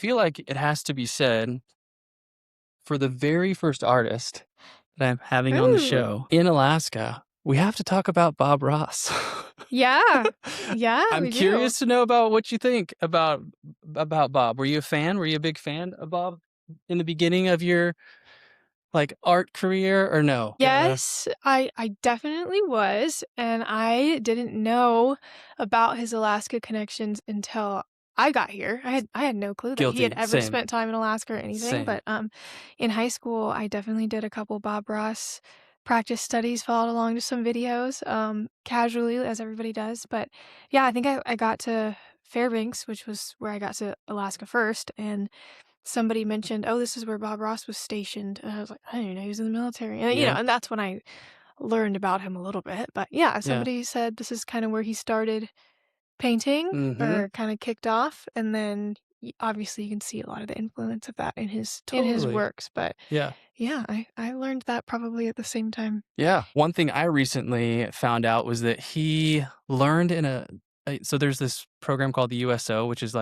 feel like it has to be said for the very first artist that I'm having on the Ooh. show in Alaska, we have to talk about Bob Ross. Yeah. Yeah, I'm we do. curious to know about what you think about Bob. Were you a fan? Were you a big fan of Bob in the beginning of your art career or no? Yes, I definitely was, and I didn't know about his Alaska connections until I got here. I had no clue that he had Guilty. ever Same. spent time in Alaska or anything, Same. but in high school I definitely did a couple Bob Ross practice studies, followed along to some videos, casually as everybody does. But yeah, I think I got to Fairbanks, which was where I got to Alaska first, and somebody mentioned, "Oh, this is where Bob Ross was stationed." And I was like, "I didn't even know he was in the military." And, Yeah. and that's when I learned about him a little bit. But yeah, Yeah. somebody said this is kind of where he started painting Mm-hmm. or kind of kicked off. And then obviously you can see a lot of the influence of that in his Totally. works. But Yeah. yeah, I learned that probably at the same time. Yeah. One thing I recently found out was that he learned so there's this program called the USO, which is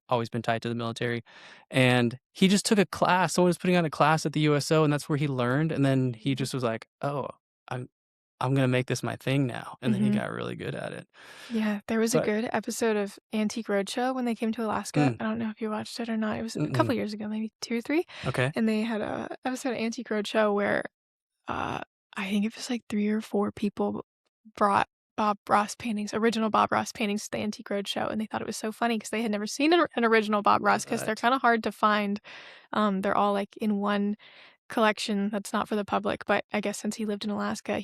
always been tied to the military. And he just took a class. Someone was putting on a class at the USO, and that's where he learned. And then he just was like, oh, I'm going to make this my thing now. And then he Hmm. got really good at it. Yeah, there was a But good episode of Antique Roadshow when they came to Alaska. I don't know if you watched it or not. It was a couple years ago, maybe 2 or 3. okay. And they had a episode of Antique Roadshow where uh, I think it was like 3 or 4 people brought Bob Ross paintings, original Bob Ross paintings to the Antique Roadshow, and they thought it was so funny because they had never seen an original Bob Ross because they're kind of hard to find. They're all like in one collection that's not for the public, but I guess since he lived in Alaska,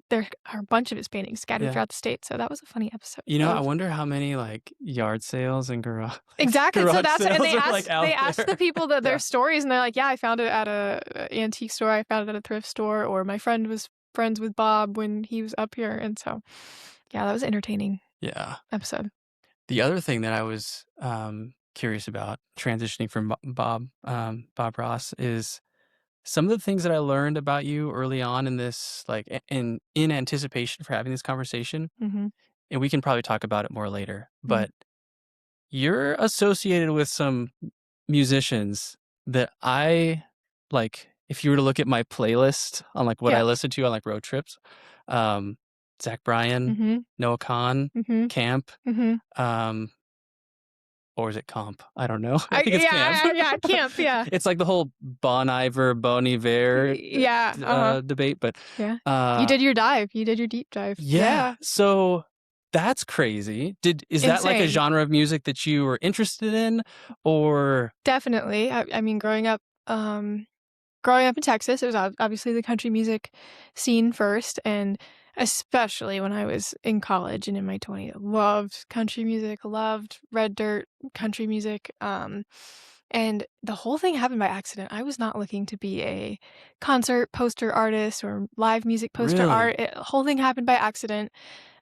there are a bunch of his paintings scattered Yeah. throughout the state. So that was a funny episode. I wonder how many yard sales and garage Exactly. So that's and they sales are asked out the there. people that their Yeah. stories, and they're like, "Yeah, I found it at a antique store. I found it at a thrift store, or my friend was friends with Bob when he was up here." And so, yeah, that was an entertaining Yeah. episode. The other thing that I was curious about transitioning from Bob Ross is some of the things that I learned about you early on in this, in anticipation for having this conversation, Mm-hmm. and we can probably talk about it more later. Mm-hmm. But you're associated with some musicians that I like. If you were to look at my playlist on what I listen to on road trips, Zach Bryan, Mm-hmm. Noah Kahn, Mm-hmm. Camp, Mm-hmm. or is it Comp? I don't know. I think it's Camp. Yeah, Camp. Yeah. It's like the whole Bon Iver, Bon Iver Yeah. debate, but Yeah. You did your dive. You did your deep dive. yeah. So that's crazy. Is that like a Insane. genre of music that you were interested in, or? Definitely. I mean, growing up in Texas, it was obviously the country music scene first, and especially when I was in college and in my 20s, I loved country music, loved red dirt country music. And the whole thing happened by accident. I was not looking to be a concert poster artist or live music poster Really? art. The whole thing happened by accident.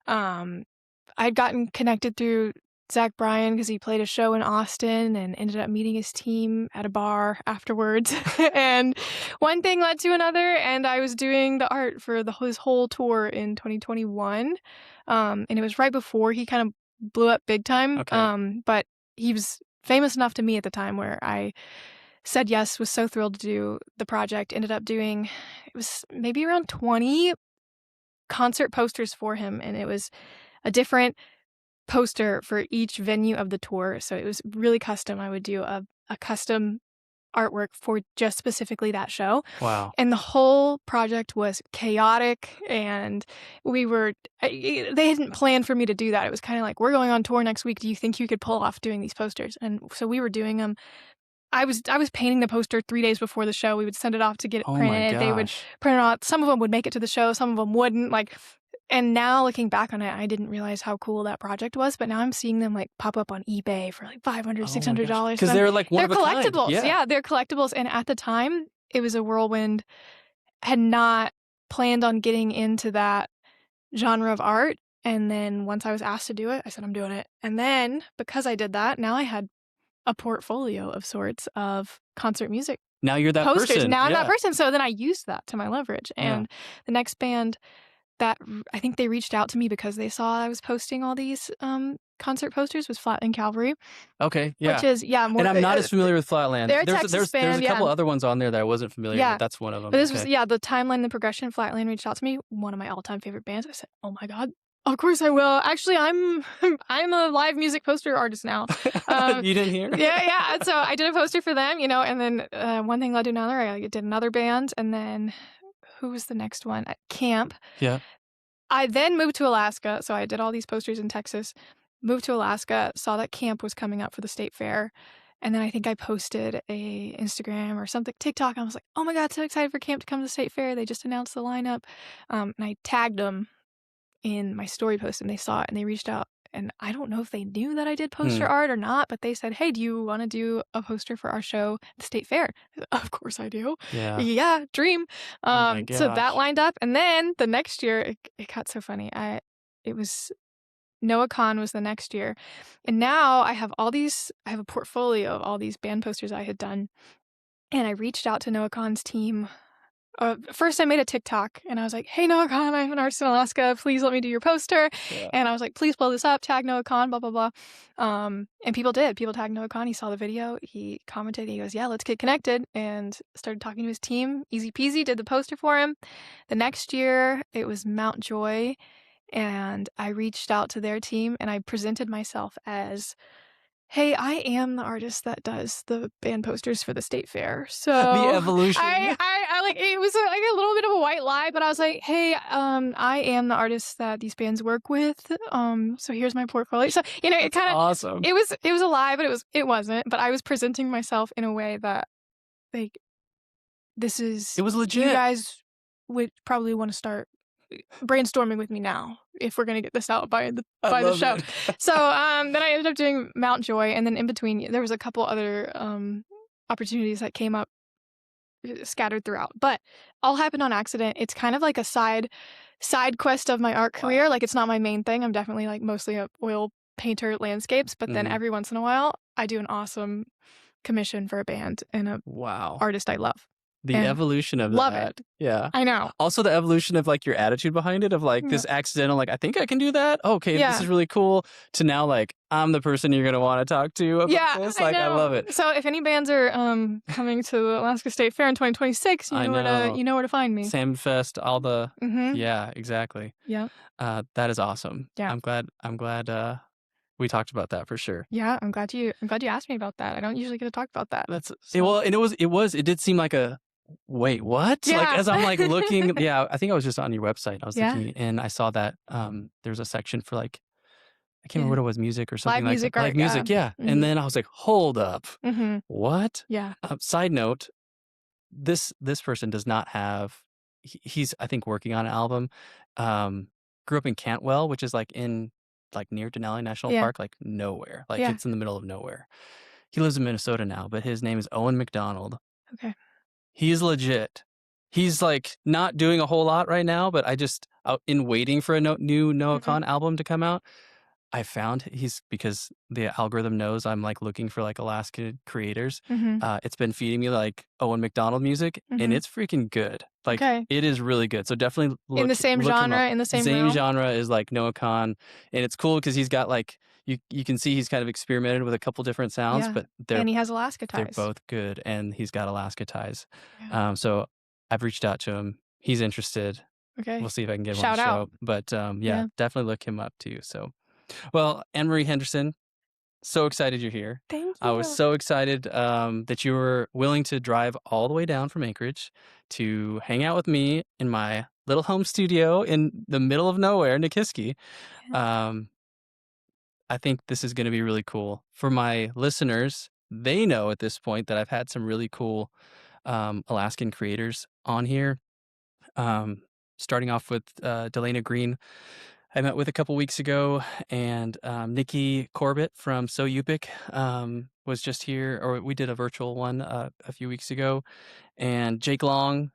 I'd gotten connected through Zach Bryan because he played a show in Austin and ended up meeting his team at a bar afterwards. And one thing led to another, and I was doing the art for his whole tour in 2021. And it was right before he kind of blew up big time. Okay. But he was famous enough to me at the time where I said yes, was so thrilled to do the project. Ended up doing, it was maybe around 20 concert posters for him, and it was a different poster for each venue of the tour. So it was really custom. I would do a custom artwork for just specifically that show. Wow. And the whole project was chaotic, and they hadn't planned for me to do that. It was kind of like, we're going on tour next week. Do you think you could pull off doing these posters? And so we were doing them. I was painting the poster 3 days before the show. We would send it off to get it printed. They would print it out. Some of them would make it to the show. Some of them wouldn't. And now looking back on it, I didn't realize how cool that project was. But now I'm seeing them pop up on eBay for $500, $600. Because they're one they're of a collectibles. kind. Yeah, they're collectibles. And at the time, it was a whirlwind. Had not planned on getting into that genre of art. And then once I was asked to do it, I said, I'm doing it. And then because I did that, now I had a portfolio of sorts of concert music. Now you're that posters. person. Now I'm that person. So then I used that to my leverage. And the next band I think they reached out to me because they saw I was posting all these, concert posters, was Flatland Cavalry, Okay, which yeah. is And more I'm not as familiar with Flatland. they're a Texas There's a band, yeah. couple other ones on there that I wasn't familiar with. Yeah. That's one of But them. this was Okay. the timeline, the progression, Flatland reached out to me, one of my all-time favorite bands. I said, "Oh my god, of course I will." Actually, I'm I'm a live music poster artist now. Um, You didn't hear? yeah, and so I did a poster for them, and then, one thing led to another. I did another band, and then who was the next one? At camp. Yeah. I then moved to Alaska, so I did all these posters in Texas, moved to Alaska, saw that camp was coming up for the state fair, and then I think I posted a Instagram or something TikTok, and I was like, "Oh my god, so excited for camp to come to the state fair, they just announced the lineup." And I tagged them in my story post, and they saw it, and they reached out, and I don't know if they knew that I did poster Hmm. art or not, but they said, "Hey, do you wanna do a poster for our show, the state fair?" I said, "Of course I do." Yeah. Yeah, dream. Oh my So that gosh. lined up, and then the next year, it got so funny. It was Noah Kahn was the next year, and now I have a portfolio of all these band posters I had done, and I reached out to Noah Kahn's team. First I made a TikTok, and I was like, "Hey, Noah Kahn, I'm an artist in Alaska. Please let me do your poster." Yeah. And I was like, "Please blow this up. Tag Noah Kahn, blah, blah, blah." And people did. People tagged Noah Kahn. He saw the video. He commented. He goes, "Yeah, let's get connected." And started talking to his team. Easy peasy. Did the poster for him. The next year, it was Mount Joy, and I reached out to their team, and I presented myself as, "Hey, I am the artist that does the band posters for the state fair." So The evolution. I like it was like a little bit of a white lie, but I was like, "Hey, I am the artist that these bands work with. So here's my portfolio." So it That's kind of awesome. it was a lie, but it wasn't. But I was presenting myself in a way that like this is It was you legit. guys would probably want to start brainstorming with me now if we're gonna get this out by the I by the love show. it. So then I ended up doing Mount Joy, and then in between there was a couple other opportunities that came up scattered throughout, but all happened on accident. It's kind of like a side quest of my art career. Wow. Like it's not my main thing. I'm definitely like mostly a oil painter, landscapes, but then Mhm. every once in a while I do an awesome commission for a band and a Wow. artist I love The and evolution of love it. that. Yeah. I know. Also the evolution of, like, your attitude behind it of, like, Yeah. this accidental, like, "I think I can do that? Okay, this Yeah. is really cool," to now, like, "I'm the person you're gonna wanna talk to about Yeah, this." I Like, I love know. it. So if any bands are coming to Alaska State Fair in 2026, I know. you know where to find me. Salmon all the Mhm. yeah, exactly. Yeah. That is awesome. Yeah. I'm glad, we talked about that for sure. Yeah, I'm glad you asked me about that. I don't usually get to talk about that. That's So well, and it did seem like a wait, what? Like, yeah. as I'm, like, looking yeah, I think I was just on your website. I was Yeah. looking, and I saw that, there's a section for, like I can't remember Yeah. what it was, music or something Live like that. music Like art, yeah. music, yeah, and Mhm. then I was like, "Hold up. Mhm. What?" Yeah. Side note, this person does not have he's, I think, working on an album. Um, grew up in Cantwell, which is, like, near Denali National Yeah. Park, like, nowhere. Like, Yeah. it's in the middle of nowhere. He lives in Minnesota now, but his name is Owen McDonald. Okay. He's legit. He's, like, not doing a whole lot right now, but in waiting for a new Noah Mhm. Kahan album to come out, I found he's because the algorithm knows I'm, like, looking for, like, Alaska creators. Mhm. It's been feeding me, like, Owen McDonald music, and Mhm. it's freaking good. Like, Okay. it is really good. So definitely In the same look him up. genre, in the same Same realm? genre as, like, Noah Kahan, and it's cool because 'cause he's got, like you can see he's kind of experimented with a couple different sounds, Yeah. but And he has Alaska they're ties. both good, and he's got Alaska ties. Yeah. So I've reached out to him. He's interested. We'll Okay. see if I can get him on the Shout out. show, but, yeah, Yeah. definitely look him up too, so well, AnnMarie Henderson, so excited you're here. Thank I was you. so excited, that you were willing to drive all the way down from Anchorage to hang out with me in my little home studio in the middle of nowhere, Nikiski. Yeah. Um, I think this is gonna be really cool. For my listeners, they know at this point that I've had some really cool, Alaskan creators on here. Um, Starting off with, Delana Green, I met with a couple weeks ago, and Nikki Corbett from So Yupik was just here, or we did a virtual one a few weeks ago. And Jake Long,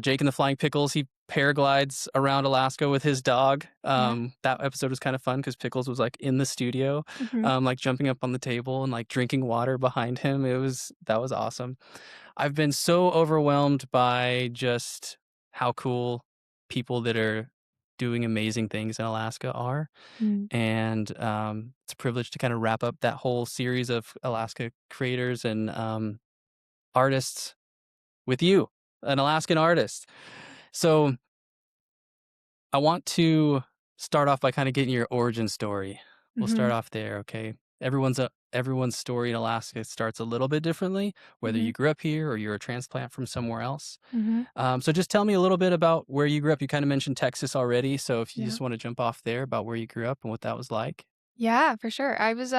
Jake and the Flying Pickles, he paraglides around Alaska with his dog. Yeah. That episode was kind of fun because Pickles was like in the studio, Mhm. like jumping up on the table and like drinking water behind him. That was awesome. I've been so overwhelmed by just how cool people that are doing amazing things in Alaska are. Mm. And it's a privilege to kind of wrap up that whole series of Alaska creators and artists with you, an Alaskan artist. So I want to start off by kind of getting your origin story. We'll start Mhm. off there, okay? Everyone's story in Alaska starts a little bit differently, whether Mhm. you grew up here or you're a transplant from somewhere else. Mhm. So just tell me a little bit about where you grew up. You kind of mentioned Texas already, so if you Yeah. just want to jump off there about where you grew up and what that was like. Yeah, for sure. I was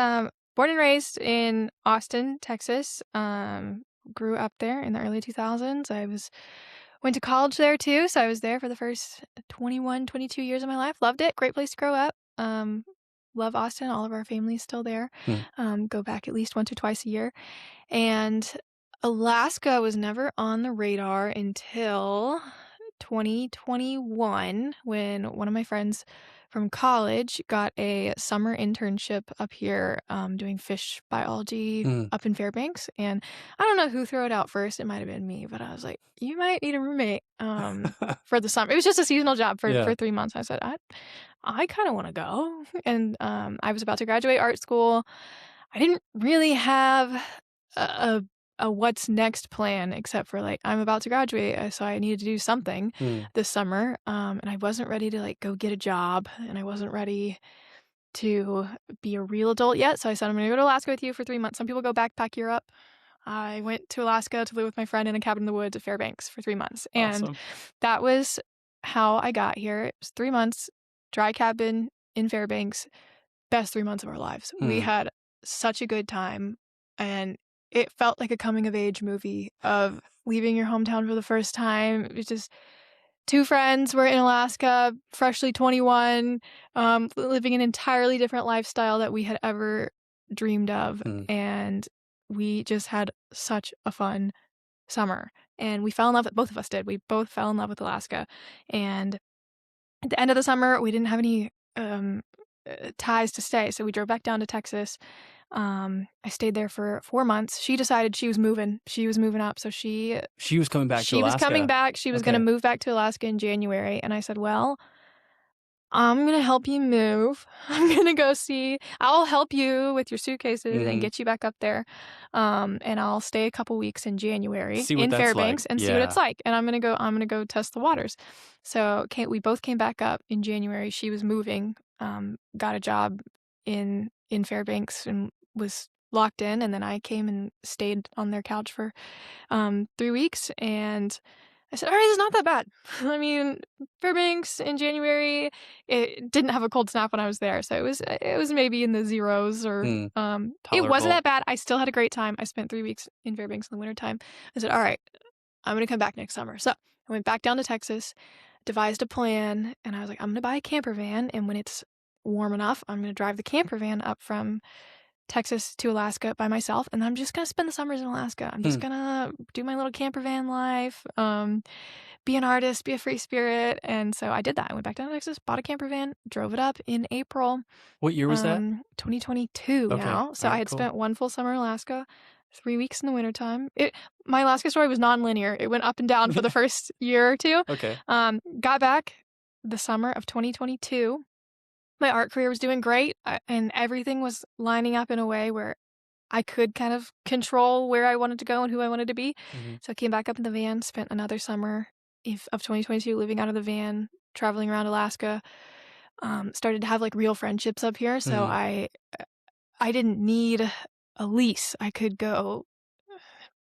born and raised in Austin, Texas. Grew up there in the early 2000s. Went to college there too, so I was there for the first 21, 22 years of my life. Loved it. Great place to grow up. Love Austin. All of our family's still there. Hmm. Go back at least once or twice a year. And Alaska was never on the radar until 2021 when one of my friends from college got a summer internship up here doing fish biology Mm. up in Fairbanks. And I don't know who threw it out first. It might have been me, but I was like, you might need a roommate for the summer. It was just a seasonal job for Yeah. 3 months. I said, I kind of want to go. And I was about to graduate art school. I didn't really have a, a, a what's next plan except for like I'm about to graduate, so I needed to do something Mm. this summer. And I wasn't ready to like go get a job, and I wasn't ready to be a real adult yet. So I said I'm gonna go to Alaska with you for 3 months. Some people go backpack Europe. I went to Alaska to live with my friend in a cabin in the woods at Fairbanks for 3 months, and Awesome. that was how I got here. It was 3 months, dry cabin in Fairbanks, best 3 months of our lives. We Mm. had such a good time, and it felt like a coming of age movie of leaving your hometown for the first time. It was just two friends were in Alaska, freshly 21, living an entirely different lifestyle that we had ever dreamed of, Mm. and we just had such a fun summer, and we fell in love with both of us did. We both fell in love with Alaska, and at the end of the summer, we didn't have any, ties to stay, so we drove back down to Texas. I stayed there for 4 months. She decided she was moving. She was moving up, so She was coming back to she was coming Alaska. back. She was gonna Okay. move back to Alaska in January, and I said, "Well, I'm gonna help you move. I'm gonna go see I'll help you with your suitcases and Mhm. get you back up there, and I'll stay a couple weeks in January See what in that's like. Fairbanks and see what it's Yeah. like, and I'm gonna go test the waters." So, we both came back up in January. She was moving, got a job in Fairbanks and was locked in, and then I came and stayed on their couch for, 3 weeks, and I said, "Alright, it's not that bad." I mean, Fairbanks in January, it didn't have a cold snap when I was there, so it was maybe in the zeros or, Mm. it wasn't Tolerable. that bad. I still had a great time. I spent 3 weeks in Fairbanks in the wintertime. I said, "Alright, I'm gonna come back next summer." So, I went back down to Texas, devised a plan, and I was like, "I'm gonna buy a camper van, and when it's warm enough, I'm gonna drive the camper van up from Texas to Alaska by myself, and I'm just gonna spend the summers in Alaska. I'm just Hmm. gonna do my little camper van life, be an artist, be a free spirit." And so I did that. I went back down to Texas, bought a camper van, drove it up in April, What year was that? 2022 Okay. now. So I Alright, had cool. spent 1 full summer in Alaska, 3 weeks in the wintertime. My Alaska story was nonlinear. It went up and down for the first year or 2. Okay. Got back the summer of 2022. My art career was doing great, and everything was lining up in a way where I could kind of control where I wanted to go and who I wanted to be. Mhm. So I came back up in the van, spent another summer of 2022 living out of the van, traveling around Alaska. Started to have like real friendships up here, so Mhm. I didn't need a lease. I could go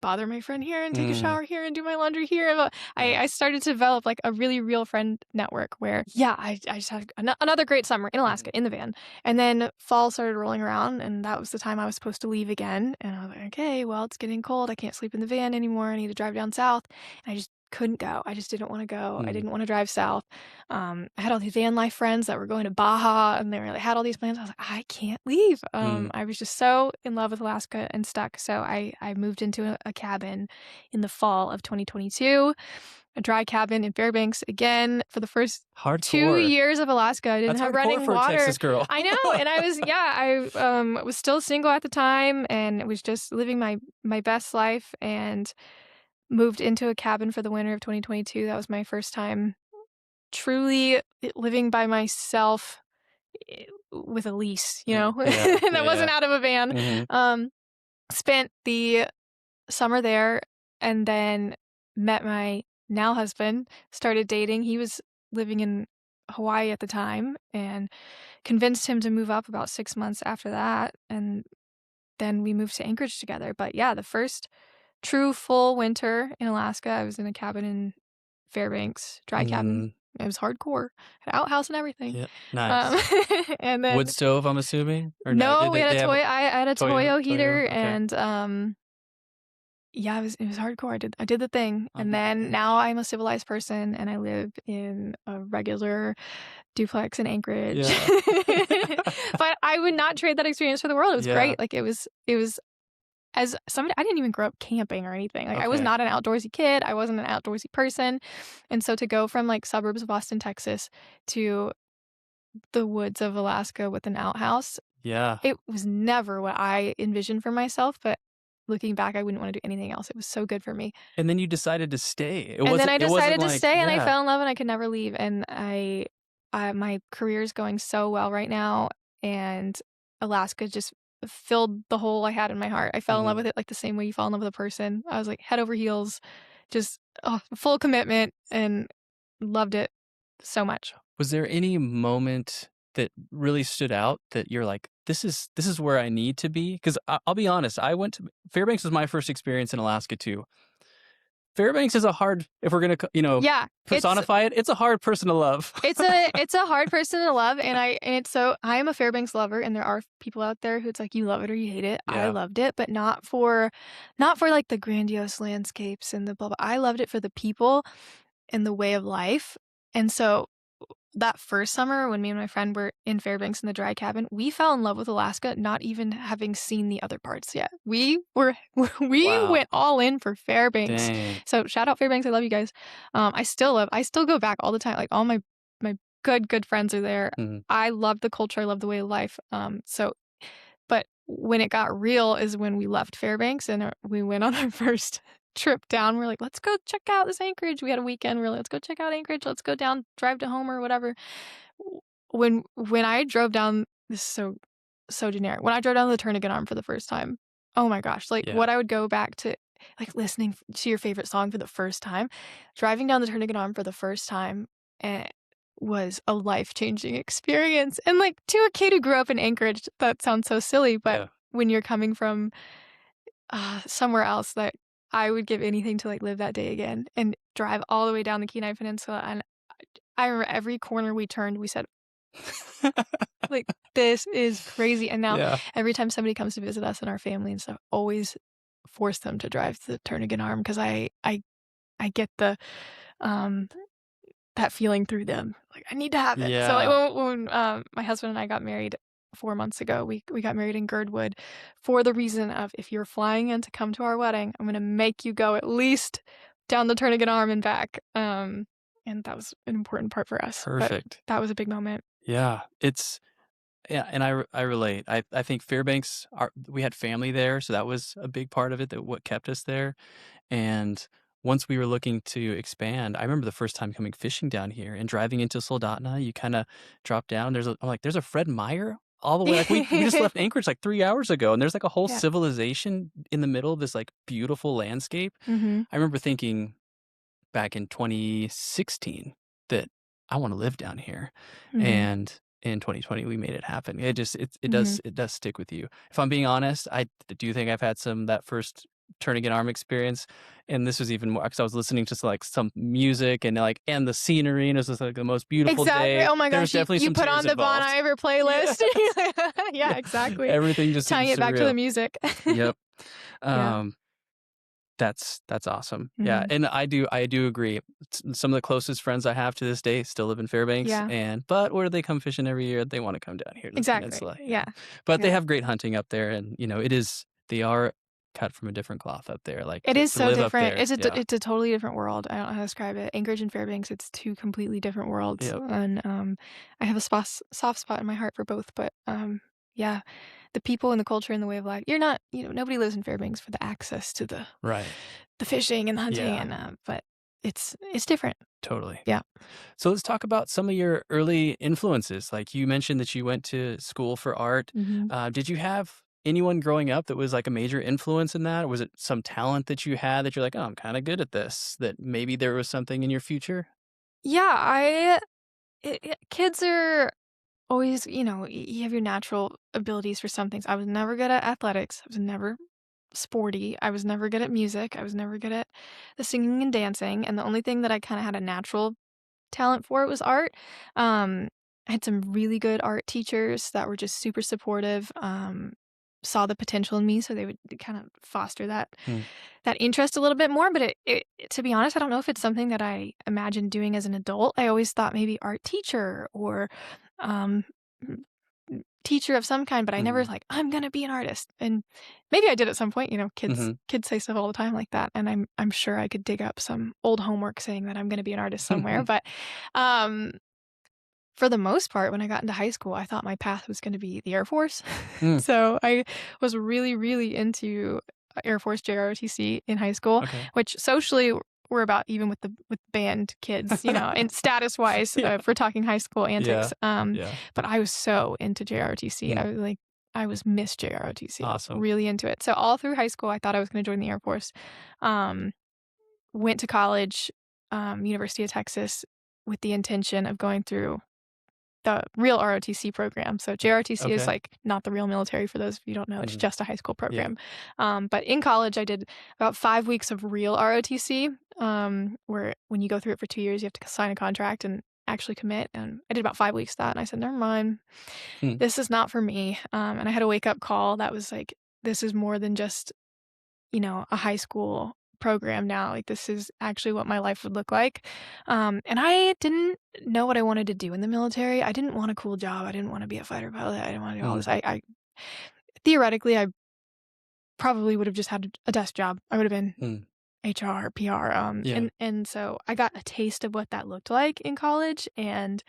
bother my friend here and take a Mm. shower here and do my laundry here. I Nice. started to develop like a really real friend network where, yeah, I just had another great summer in Mhm. Alaska in the van. And then fall started rolling around, and that was the time I was supposed to leave again. And I was like, okay, well, it's getting cold. I can't sleep in the van anymore. I need to drive down south. And I just couldn't go. I just didn't want to go. I Mm. didn't want to drive south. I had all these van life friends that were going to Baja, and they really had all these plans. I was like, I can't leave. Mm. I was just so in love with Alaska and stuck. So I moved into a cabin in the fall of 2022, a dry cabin in Fairbanks again for the first 2 Hardcore. years of Alaska. I didn't That's have hardcore running for a water. Texas girl. I know, and I was yeah, I was still single at the time and was just living my best life and moved into a cabin for the winter of 2022. That was my first time truly living by myself with a lease, you know, Yeah, that yeah, yeah. wasn't out of a van. Mhm. Spent the summer there and then met my now husband, started dating. He was living in Hawaii at the time and convinced him to move up about 6 months after that, and then we moved to Anchorage together. But yeah, the first true full winter in Alaska, I was in a cabin in Fairbanks, dry cabin. Mm, It was hardcore, had outhouse and everything. yeah, Um, nice. and Wood then stove, I'm assuming? Or no, no, we had a they have a I had a Toyo Toyo Toyo? heater Okay. and, yeah, it was hardcore. I did the thing, Oh and my then now gosh. I'm a civilized person, and I live in a regular duplex in Anchorage. Yeah. But I would not trade that experience for the world. It was Yeah, great. Like, it was as somebody I didn't even grow up camping or anything. Like, I was okay. not an outdoorsy kid. I wasn't an outdoorsy person, and so to go from, like, suburbs of Austin, Texas, to the woods of Alaska with an outhouse, Yeah. it was never what I envisioned for myself, but looking back, I wouldn't wanna do anything else. It was so good for me. And then you decided to stay. It And then wasn't I it wasn't decided to like stay, and I yeah. fell in love, and I could never leave, and my career is going so well right now, and Alaska just filled the hole I had in my heart. I fell in love Mhm. with it like the same way you fall in love with a person. I was, like, head over heels, just, full commitment, and loved it so much. Was there any moment that really stood out that you're like, "This is where I need to be? Because I'll be honest, I went to Fairbanks was my first experience in Alaska too. Fairbanks is a hard if we're gonna Yeah, it's personify it, it's a hard person to love. it's a hard person to love, and it's so I am a Fairbanks lover, and there are people out there who it's like, "You love it or you hate it." I Yeah. loved it, but not for, like, the grandiose landscapes and the blah, blah. I loved it for the people and the way of life, and so that first summer when me and my friend were in Fairbanks in the dry cabin, we fell in love with Alaska not even having seen the other parts yet. We were we Wow. went all in for Fairbanks. Dang. So shout out Fairbanks, I love you guys. I still go back all the time. Like all my good friends are there. Mhm. I love the culture, I love the way of life. But when it got real is when we left Fairbanks and, we went on our first trip down. We're like, "Let's go check out this Anchorage." We had a weekend. We're like, "Let's go check out Anchorage. Let's go down, drive to Homer, whatever." W when I drove down this is so generic. When I drove down the Turnagain Arm for the first time, oh my gosh, like, Yeah. what I would go back to like, listening to your favorite song for the first time, driving down the Turnagain Arm for the first time, eh, was a life-changing experience, and, like, to a kid who grew up in Anchorage, that sounds so silly, but Yeah. when you're coming from, somewhere else, that I would give anything to, like, live that day again and drive all the way down the Kenai Peninsula, and I remember every corner we turned, we said, like, "This is crazy," and now Yeah. every time somebody comes to visit us and our family and stuff, always force them to drive the Turnagain Arm 'cause I get um, that feeling through them. Like, I need to have it. So, like, Yeah. my husband and I got married 4 months ago, we got married in Girdwood for the reason of, "If you're flying in to come to our wedding, I'm gonna make you go at least down the Turnagain Arm and back." And that was an important part for us, but Perfect. that was a big moment. Yeah. Yeah, and I relate. I think Fairbanks we had family there, so that was a big part of it that what kept us there. And once we were looking to expand, I remember the first time coming fishing down here and driving into Soldotna, you kinda drop down, I'm like, "There's a Fred Meyer all the way," like, we just left Anchorage, like, 3 hours ago, and there's, like, a whole Yeah. civilization in the middle of this, like, beautiful landscape. Mhm. I remember thinking back in 2016 that I wanna live down here, Mhm. and in 2020, we made it happen. Mhm. It does stick with you. If I'm being honest, I do think I've had that first turning an arm experience, and this was even more because I was listening to, like, some music and the scenery, and it was just, like, the most beautiful Exactly. day. Oh my There's gosh, you definitely you some put tears on the Bon involved. Iver Yes. playlist. Yeah, Yeah. exactly. Everything just Tying seems it back to the surreal. music. Yep. Yeah. Um that's awesome. Yeah, Mhm. and I do agree. Some of the closest friends I have to this day still live in Fairbanks, Yeah. but where they come fishing every year, they wanna come down here to the Exactly. peninsula. Yeah. But they Yeah. have great hunting up there, and, they are cut from a different cloth up there, like, It to is to so live up different. there. Yeah. It's a totally different world. I don't know how to describe it. Anchorage and Fairbanks, it's 2 completely different worlds, Yep. and, I have a soft spot in my heart for both, but, yeah, the people and the culture and the way of life you're not nobody lives in Fairbanks for the access to the Right. fishing and the hunting Yeah. but it's different. Totally. Yeah. So let's talk about some of your early influences. Like you mentioned that you went to school for art. Mhm. Did you have anyone growing up that was like a major influence in that? Or was it some talent that you had that you're like, oh, I'm kind of good at this, that maybe there was something in your future? Yeah, kids are always, you have your natural abilities for some things. I was never good at athletics. I was never sporty. I was never good at music. I was never good at the singing and dancing. And the only thing that I kind of had a natural talent for it was art. I had some really good art teachers that were just super supportive. Saw the potential in me, so they would kind of foster Hmm. that interest a little bit more. But to be honest, I don't know if it's something that I imagined doing as an adult. I always thought maybe art teacher or um, m- teacher of some kind, but I never was Hmm. like, I'm gonna be an artist. And maybe I did at some point. Kids Hmm. kids say stuff all the time like that, and I'm sure I could dig up some old homework saying that I'm gonna be an artist somewhere. But um, for the most part, when I got into high school, I thought my path was gonna be the Air Force. Mm, So I was really, really into Air Force JROTC in high school, okay. which socially we're about even with band kids, and status wise, Yeah. if we're talking high school Yeah. antics. Yeah. But I was so into JROTC. Mm, I was Miss JROTC. I was awesome. really into it. So all through high school, I thought I was going to join the Air Force. Um, Went to college, University of Texas, with the intention of going through the real ROTC program. So JROTC is, Okay. like, not the real military for those of you who don't know, it's Hmm. just a high school Yeah. program. But in college, I did about 5 weeks of real ROTC, where when you go through it for 2 years, you have to sign a contract and actually commit, and I did about 5 weeks of that, and I said, "Never mind, Hmm. this is not for me." And I had a wake-up call that was like, "This is more than just, a high school program now. Like, this is actually what my life would look like." And I didn't know what I wanted to do in the military. I didn't want a cool job. I didn't want to be a fighter pilot. I didn't want to do all Hmm. this. I theoretically, I probably would have just had a desk job. I would have been Hmm. HR, PR. Yeah. And so I got a taste of what that looked like in college, and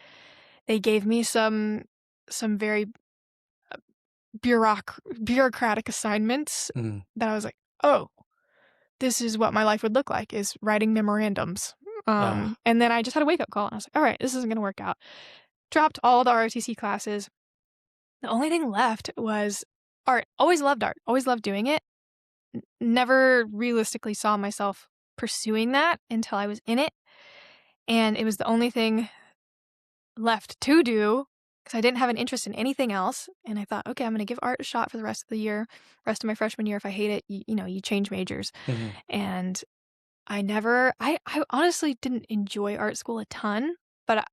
they gave me some very bureaucratic assignments Hmm. that I was like, oh, this is what my life would look like, is writing memorandums. Ah. And then I just had a wake up call, and I was like, all right, this isn't going to work out. Dropped all the ROTC classes. The only thing left was art. Always loved art. Always loved doing it. Never realistically saw myself pursuing that until I was in it. And it was the only thing left to do because I didn't have an interest in anything else. And I thought, okay, I'm going to give art a shot for the rest of the year, rest of my freshman year. If I hate it, you change majors. Hmm. And I honestly didn't enjoy art school a ton, but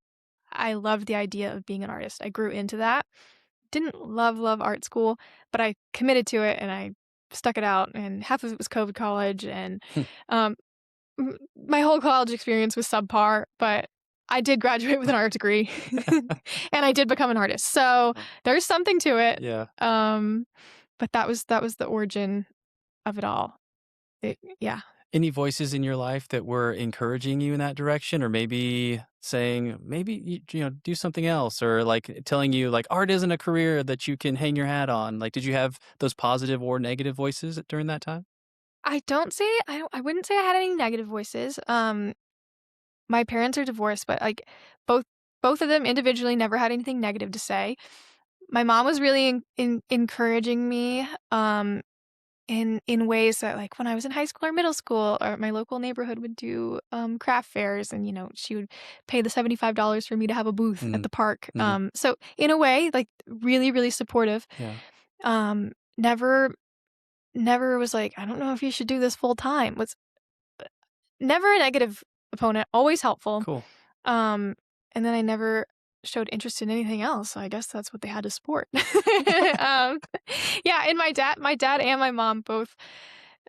I loved the idea of being an artist. I grew into that. Didn't love art school, but I committed to it and I stuck it out. And half of it was COVID college, and um, my whole college experience was subpar. But I did graduate with an art degree, and I did become an artist. So there's something to it. Yeah. But that was the origin of it all. Yeah. Any voices in your life that were encouraging you in that direction, or maybe saying, maybe do something else, or like telling you like art isn't a career that you can hang your hat on? Like, did you have those positive or negative voices during that time? I wouldn't say I had any negative voices. My parents are divorced, but, like, both both of them individually never had anything negative to say. My mom was really encouraging me, in ways that, like, when I was in high school or middle school, or my local neighborhood would do, craft fairs, and, she would pay the $75 for me to have a booth at Mhm. the park. Mhm. So in a way, like, really, really supportive. Yeah. Um, never never was like, "I don't know if you should do this full time." Was never a negative opponent, always helpful. Cool. Um, and then I never showed interest in anything else, so I guess that's what they had to support. Um, yeah, and my dad and my mom both,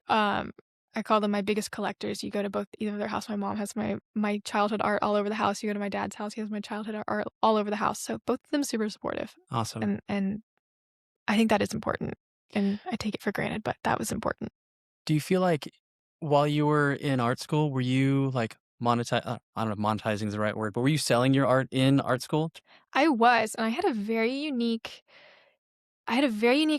um, I call them my biggest collectors. You go to both either of their house, my mom has my childhood art all over the house. You go to my dad's house, he has my childhood art all over the house. So both of them super supportive, Awesome. and I think that is important, and I take it for granted, but that was important. Do you feel like while you were in art school, were you like I don't know if monetizing is the right word, but were you selling your art in art school? I was, and I had a very unique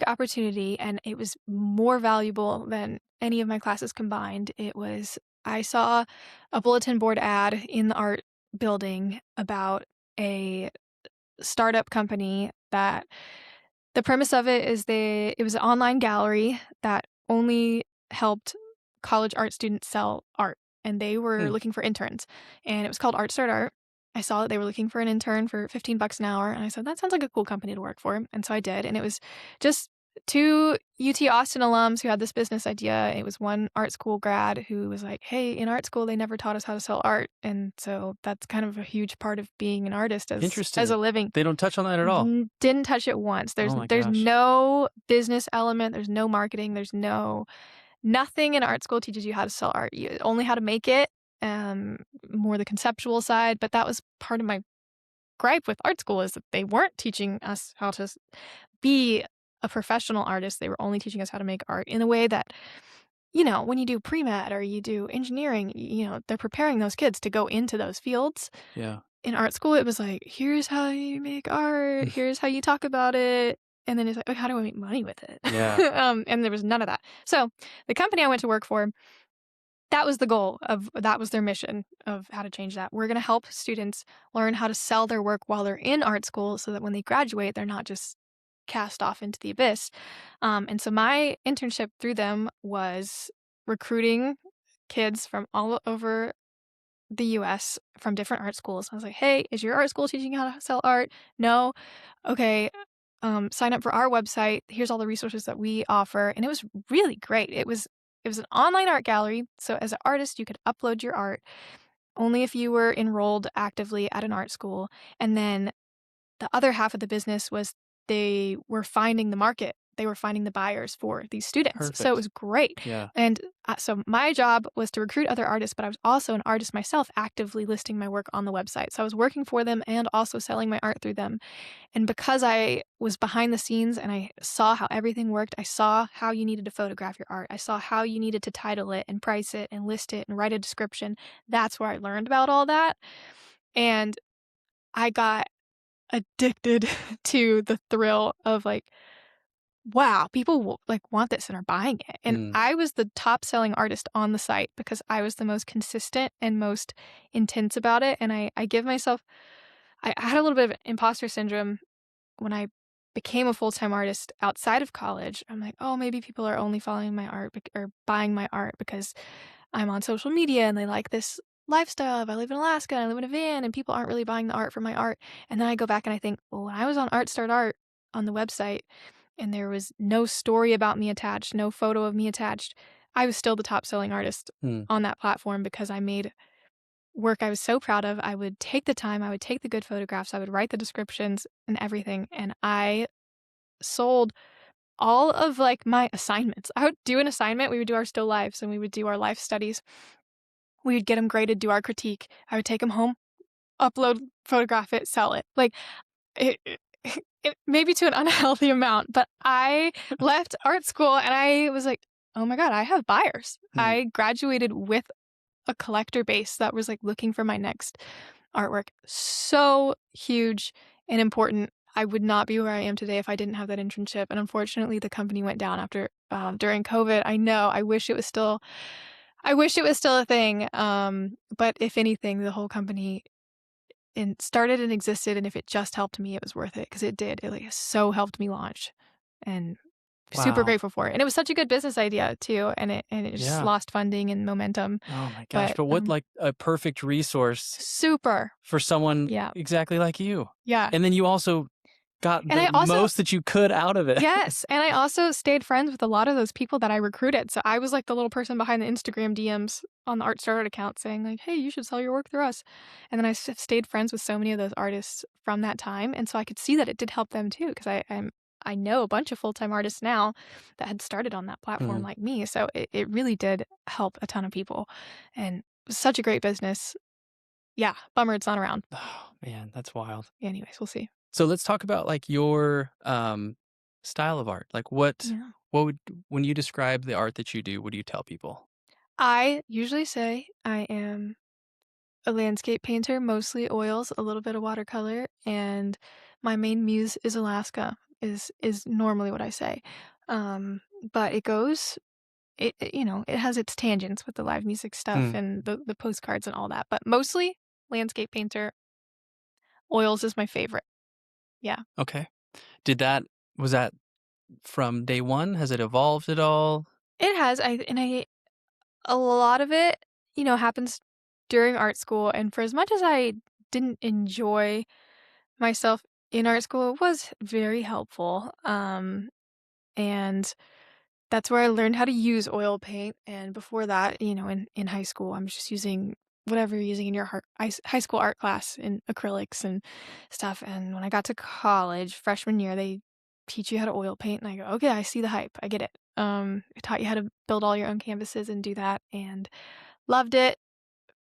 opportunity, and it was more valuable than any of my classes combined. It was I saw a bulletin board ad in the art building about a startup company that the premise of it is it was an online gallery that only helped college art students sell art, and they were Hmm, looking for interns, and it was called Art Start Art. I saw that they were looking for an intern for 15 bucks an hour, and I said, "That sounds like a cool company to work for," and so I did, and it was just 2 UT Austin alums who had this business idea. It was one art school grad who was like, "Hey, in art school, they never taught us how to sell art," and so that's kind of a huge part of being an artist as interesting. a living. They don't touch on that at all. Didn't touch it once. Oh my There's gosh. no business element, there's no marketing, there's nothing in art school teaches you how to sell art. You only how to make it, more the conceptual side, but that was part of my gripe with art school is that they weren't teaching us how to be a professional artist. They were only teaching us how to make art in a way that, when you do pre-med or you do engineering, they're preparing those kids to go into those fields. Yeah. In art school, it was like, "Here's how you make art, here's how you talk about it," and then it's like, "Oh, how do I make money with it?" Yeah. And there was none of that. So, the company I went to work for, that was the goal of that was their mission of how to change that. We're gonna help students learn how to sell their work while they're in art school so that when they graduate, they're not just cast off into the abyss. And so my internship through them was recruiting kids from all over the US from different art schools. I was like, "Hey, is your art school teaching you how to sell art? No? Okay, sign up for our website. Here's all the resources that we offer." And it was really great. It was an online art gallery, so as an artist, you could upload your art only if you were enrolled actively at an art school, and then the other half of the business was they were finding the market. They were finding the buyers for these students. So it Perfect. was great. Yeah. And so my job was to recruit other artists, but I was also an artist myself, actively listing my work on the website. So I was working for them and also selling my art through them. And because I was behind the scenes and I saw how everything worked, I saw how you needed to photograph your art. I saw how you needed to title it and price it and list it and write a description. That's where I learned about all that. And I got addicted to the thrill of like, wow, people want this and are buying it. And Mm. I was the top selling artist on the site because I was the most consistent and most intense about it. And I give myself, I had a little bit of imposter syndrome when I became a full-time artist outside of college. I'm like, oh, maybe people are only following my art or buying my art because I'm on social media and they like this lifestyle of I live in Alaska and I live in a van and people aren't really buying the art for my art. And then I go back and I think, well, when I was on Art Start Art on the website and there was no story about me attached, no photo of me attached, I was still the top selling artist Hmm. on that platform because I made work I was so proud of. I would take the time, I would take the good photographs, I would write the descriptions and everything. And I sold all of like my assignments. I would do an assignment, we would do our still lives and we would do our life studies. We would get them graded, do our critique. I would take them home, upload, photograph it, sell it. Like it maybe to an unhealthy amount, but I left art school and I was like, "Oh my god, I have buyers." Hmm. I graduated with a collector base that was like looking for my next artwork. So huge and important. I would not be where I am today if I didn't have that internship. And unfortunately, the company went down after during COVID. I know. I wish it was still. I wish it was still a thing. But if anything, the whole company started and existed, and if it just helped me, it was worth it because it did. It like so helped me launch, and super Wow. grateful for it. And it was such a good business idea too, and it just Yeah. lost funding and momentum. Oh my gosh. But But what like a perfect resource super, for someone yeah, exactly like you. yeah. And then you also got And the I also most that you could out of it. yes, and I also stayed friends with a lot of those people that I recruited. So I was like the little person behind the Instagram DMs on the Art Started account saying like, "Hey, you should sell your work through us." And then stayed friends with so many of those artists from that time, and so I could see that it did help them too because I know a bunch of full-time artists now that had started on that platform Mhm. like me. So it really did help a ton of people, and it was such a great business. Yeah, bummer it's not around. Oh, man, that's wild. Anyways, we'll see. So let's talk about like your style of art. Like Yeah. what would when you describe the art that you do, what do you tell people? I usually say I am a landscape painter, mostly oils, a little bit of watercolor, and my main muse is Alaska, is normally what I say. But it goes it has its tangents with the live music stuff Mm, and the postcards and all that, but mostly landscape painter. Oils is my favorite. Yeah. okay. Did that was that from day one? Has it evolved at all? It has, I a lot of it, happens during art school, and for as much as I didn't enjoy myself in art school, it was very helpful, and that's where I learned how to use oil paint, and before that, in high school, I'm just using whatever you're using in your high school art class in acrylics and stuff, and when I got to college, freshman year, they teach you how to oil paint, and I go, "Okay, I see the hype. I get it." It taught you how to build all your own canvases and do that, and loved it.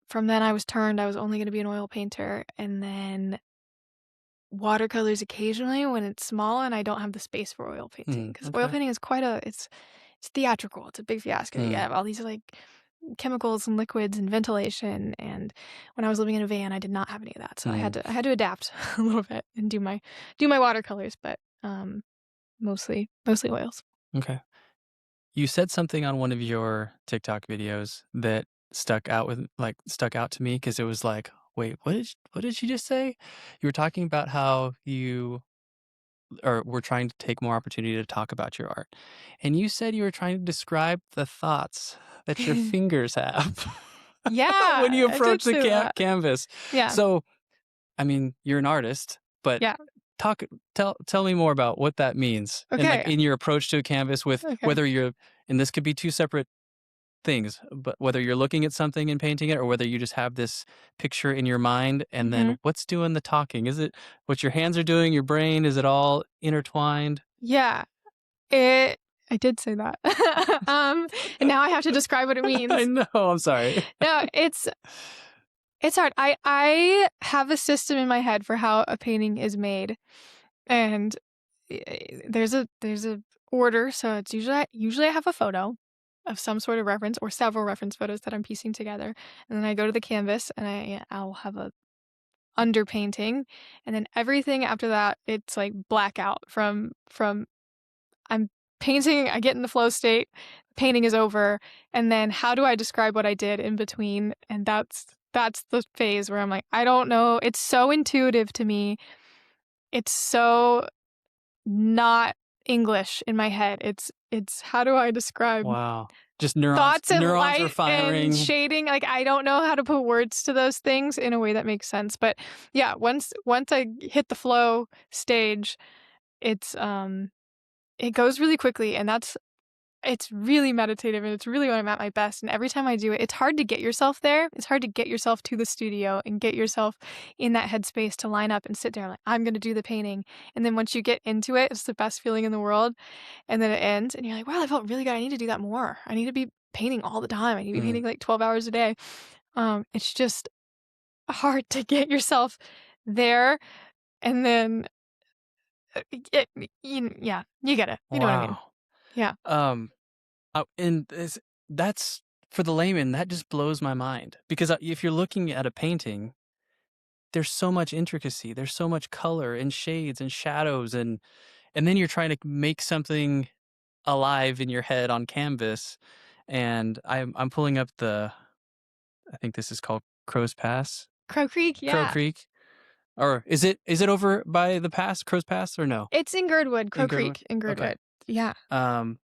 From then I was turned, I was only gonna be an oil painter, and then watercolors occasionally when it's small and I don't have the space for oil painting, Mm, because oil okay. painting is it's theatrical, it's a big fiasco, you Mm, have all these, like, chemicals and liquids and ventilation, and when I was living in a van, I did not have any of that, so mm, I had to adapt a little bit and do my watercolors, but, mostly oils. okay. You said something on one of your TikTok videos that stuck out to me because it was like, "Wait, what did she just say?" You were talking about how you or were trying to take more opportunity to talk about your art, and you said you were trying to describe the thoughts that your fingers have when Yeah, you I did approach the say that. canvas. Yeah, So, I mean, you're an artist, but yeah. talk tell me more about what that means and, like, Okay, in your approach to a canvas with okay. whether you're and this could be 2 separate things, but whether you're looking at something and painting it or whether you just have this picture in your mind, and Mhm. then what's doing the talking? Is it what your hands are doing, your brain? Is it all intertwined? Yeah. It I did say that. And now I have to describe what it I means. know, I'm sorry. No, it's hard. I have a system in my head for how a painting is made, and there's a order, so it's usually I have a photo of some sort of reference or several reference photos that I'm piecing together, and then I go to the canvas and I'll have a underpainting, and then everything after that, it's like blackout from I'm painting, I get in the flow state, painting is over, and then how do I describe what I did in between? And that's the phase where I'm like, I don't know. It's so intuitive to me. It's so not English in my head. It's how do I describe Wow. Just thoughts and neurons are light and firing. shading? Like I don't know how to put words to those things in a way that makes sense. But yeah, once I hit the flow stage, it's it goes really quickly, and it's really meditative, and it's really when I'm at my best, and every time I do it, it's hard to get yourself there. It's hard to get yourself to the studio and get yourself in that headspace to line up and sit there like, "I'm gonna do the painting." And then once you get into it, it's the best feeling in the world, and then it ends, and you're like, "Wow, I felt really good. I need to do that more. I need to be painting all the time. I need to be Mm, painting, like, 12 hours a day." It's just hard to get yourself there, and then, it yeah, you get it. You know what I mean. wow. Yeah. Um, and that's for the layman, that just blows my mind because, if you're looking at a painting, there's so much intricacy, there's so much color and shades and shadows, and then you're trying to make something alive in your head on canvas, and I'm pulling up I think this is called Crow's Pass? Crow Creek, Crow yeah. Creek? Or is it over by the pass, Crow's Pass, or no? It's in Girdwood, In Crow Goodwood? Creek in Okay. Girdwood. Yeah. Um,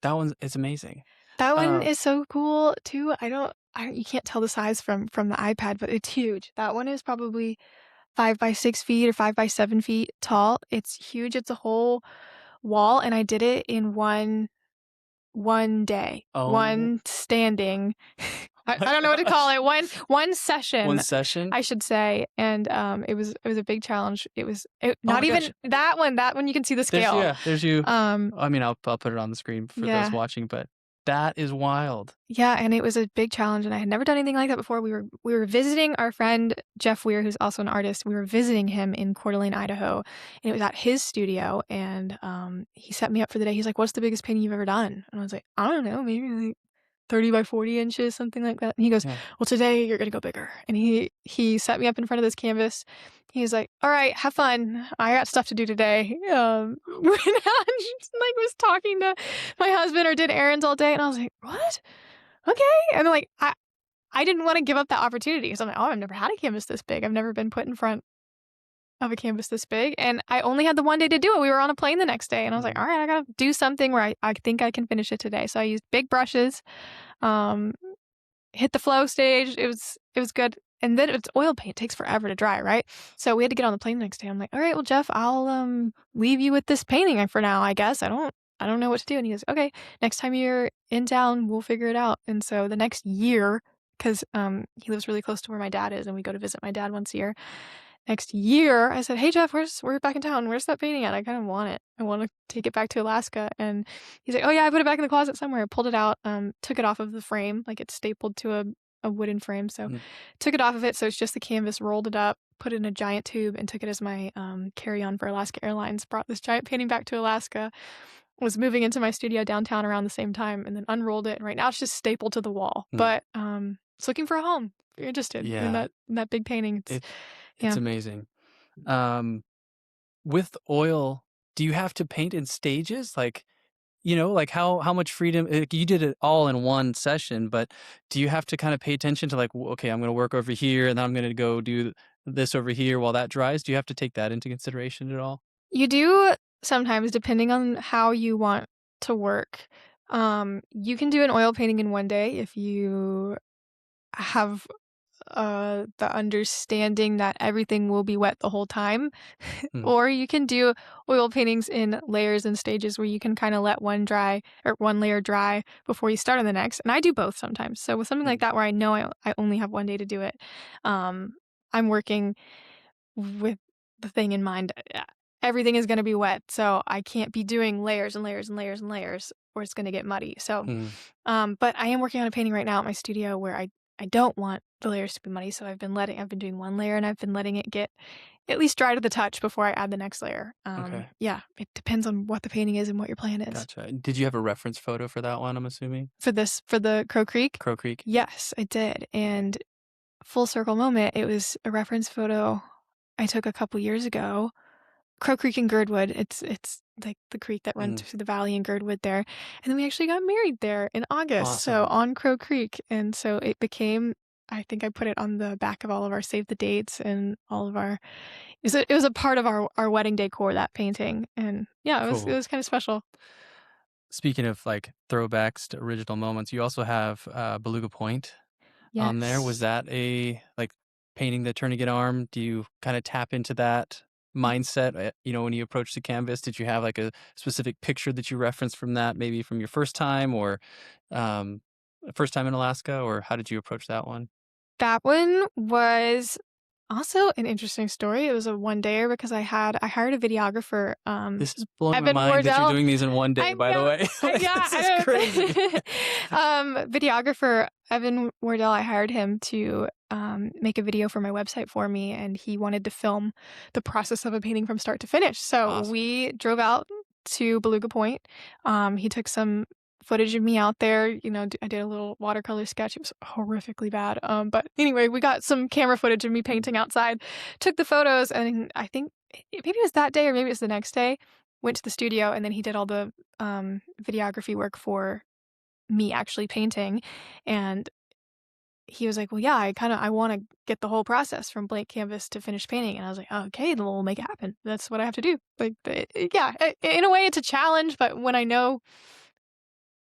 that one's it's amazing. That one Um, is so cool too. I you can't tell the size from the iPad, but it's huge. That one is probably 5 by 6 feet or 5 by 7 feet tall. It's huge. It's a whole wall, and I did it in one day, oh one standing. my I don't know what to call gosh. it. One One session, session? I should say, and it was a big challenge. Oh Not my gosh. even that one you can see the scale. There's you. Um, I mean, I'll put it on the screen for those yeah. watching, but that is wild. Yeah, and it was a big challenge, and I had never done anything like that before. We were visiting our friend Jeff Weir, who's also an artist. We were visiting him in Coeur d'Alene, Idaho, and it was at his studio. And he set me up for the day. He's like, "What's the biggest painting you've ever done?" And I was like, "I don't know, maybe like 30 by 40 inches, something like that." And he goes, Yeah. "Well, today you're gonna go bigger." And he set me up in front of this canvas, He was like, "All right, have fun. I got stuff to do today." Went out and just, like, was talking to my husband or did errands all day, and I was like, "What? Okay." And like, I didn't want to give up that opportunity because I'm like, "Oh, I've never had a canvas this big. I've never been put in front of a canvas this big." And I only had the one day to do it. We were on a plane the next day, and I was like, Mm. "All right, I gotta do something where I think I can finish it today." So I used big brushes, um, hit the flow stage. It was good. And then it's oil paint. It takes forever to dry, right? So we had to get on the plane the next day. I'm like, "All right, well, Jeff, I'll leave you with this painting for now, I guess. I don't know what to do." And he goes, "Okay, next time you're in town, we'll figure it out." And so the next year, because he lives really close to where my dad is, and we go to visit my dad once a year. Next year, I said, "Hey Jeff, we're back in town. Where's that painting at? I kind of want it. I want to take it back to Alaska." And he's like, "Oh yeah, I put it back in the closet somewhere." Pulled it out, took it off of the frame, like it's stapled to a wooden frame. So Mm. took it off of it, so it's just the canvas. Rolled it up, put it in a giant tube, and took it as my carry-on for Alaska Airlines. Brought this giant painting back to Alaska. Was moving into my studio downtown around the same time, and then unrolled it. And right now it's just stapled to the wall. Mm. But it's looking for a home. If you're interested in Yeah, that big painting, it's yeah. amazing. Um, with oil, do you have to paint in stages? Like, like how much freedom, like you did it all in one session, but do you have to kind of pay attention to like, okay, I'm going to work over here and then I'm going to go do this over here while that dries? Do you have to take that into consideration at all? You do sometimes, depending on how you want to work. You can do an oil painting in one day if you have the understanding that everything will be wet the whole time. Mm. Or you can do oil paintings in layers and stages where you can kind of let one layer dry before you start on the next. And I do both sometimes. So with something like Mm. that where I know I only have one day to do it, um, I'm working with the thing in mind. Everything is going to be wet, so I can't be doing layers and layers and layers and layers, or it's going to get muddy. So, Mm. but I am working on a painting right now at my studio where I don't want the layers to be muddy, so I've been doing one layer and I've been letting it get at least dry to the touch before I add the next layer. Okay. Yeah, it depends on what the painting is and what your plan is. Gotcha. Did you have a reference photo for that one, I'm assuming? For the Crow Creek. Crow Creek? Yes, I did, and full circle moment. It was a reference photo I took a couple years ago. Crow Creek in Girdwood. It's like the creek that runs Mm. through the valley in Girdwood there. And then we actually got married there in August. So Awesome. on Crow Creek. And so it became, I think I put it on the back of all of our save the dates and all of our, it was a part of our wedding decor, that painting. And yeah, it Cool. was kind of special. Speaking of like throwbacks to original moments, you also have Beluga Point on there. Was Yes. that a like painting the tourniquet arm? Do you kind of tap into that mindset? When you approach the canvas, did you have like a specific picture that you referenced from that, maybe from your first time or um, first time in Alaska, or how did you approach that one? That one was also an interesting story. It was a one-dayer because I hired a videographer, This is blowing my Evan mind that you're Wardell. doing these in one day, I by the know, way. I Like, yeah, this is crazy. videographer Evan Wardell, I hired him to, make a video for my website for me, and he wanted to film the process of a painting from start to finish. So Awesome. we drove out to Beluga Point. He took some footage of me out there. I did a little watercolor sketch. It was horrifically bad. But anyway, we got some camera footage of me painting outside, took the photos, and I think maybe it was that day or maybe it was the next day, went to the studio, and then he did all the videography work for me actually painting. And he was like, "Well, yeah, I want to get the whole process from blank canvas to finished painting." And I was like, "Oh, okay, then we'll make it happen. That's what I have to do." Like, yeah, in a way, it's a challenge, but when I know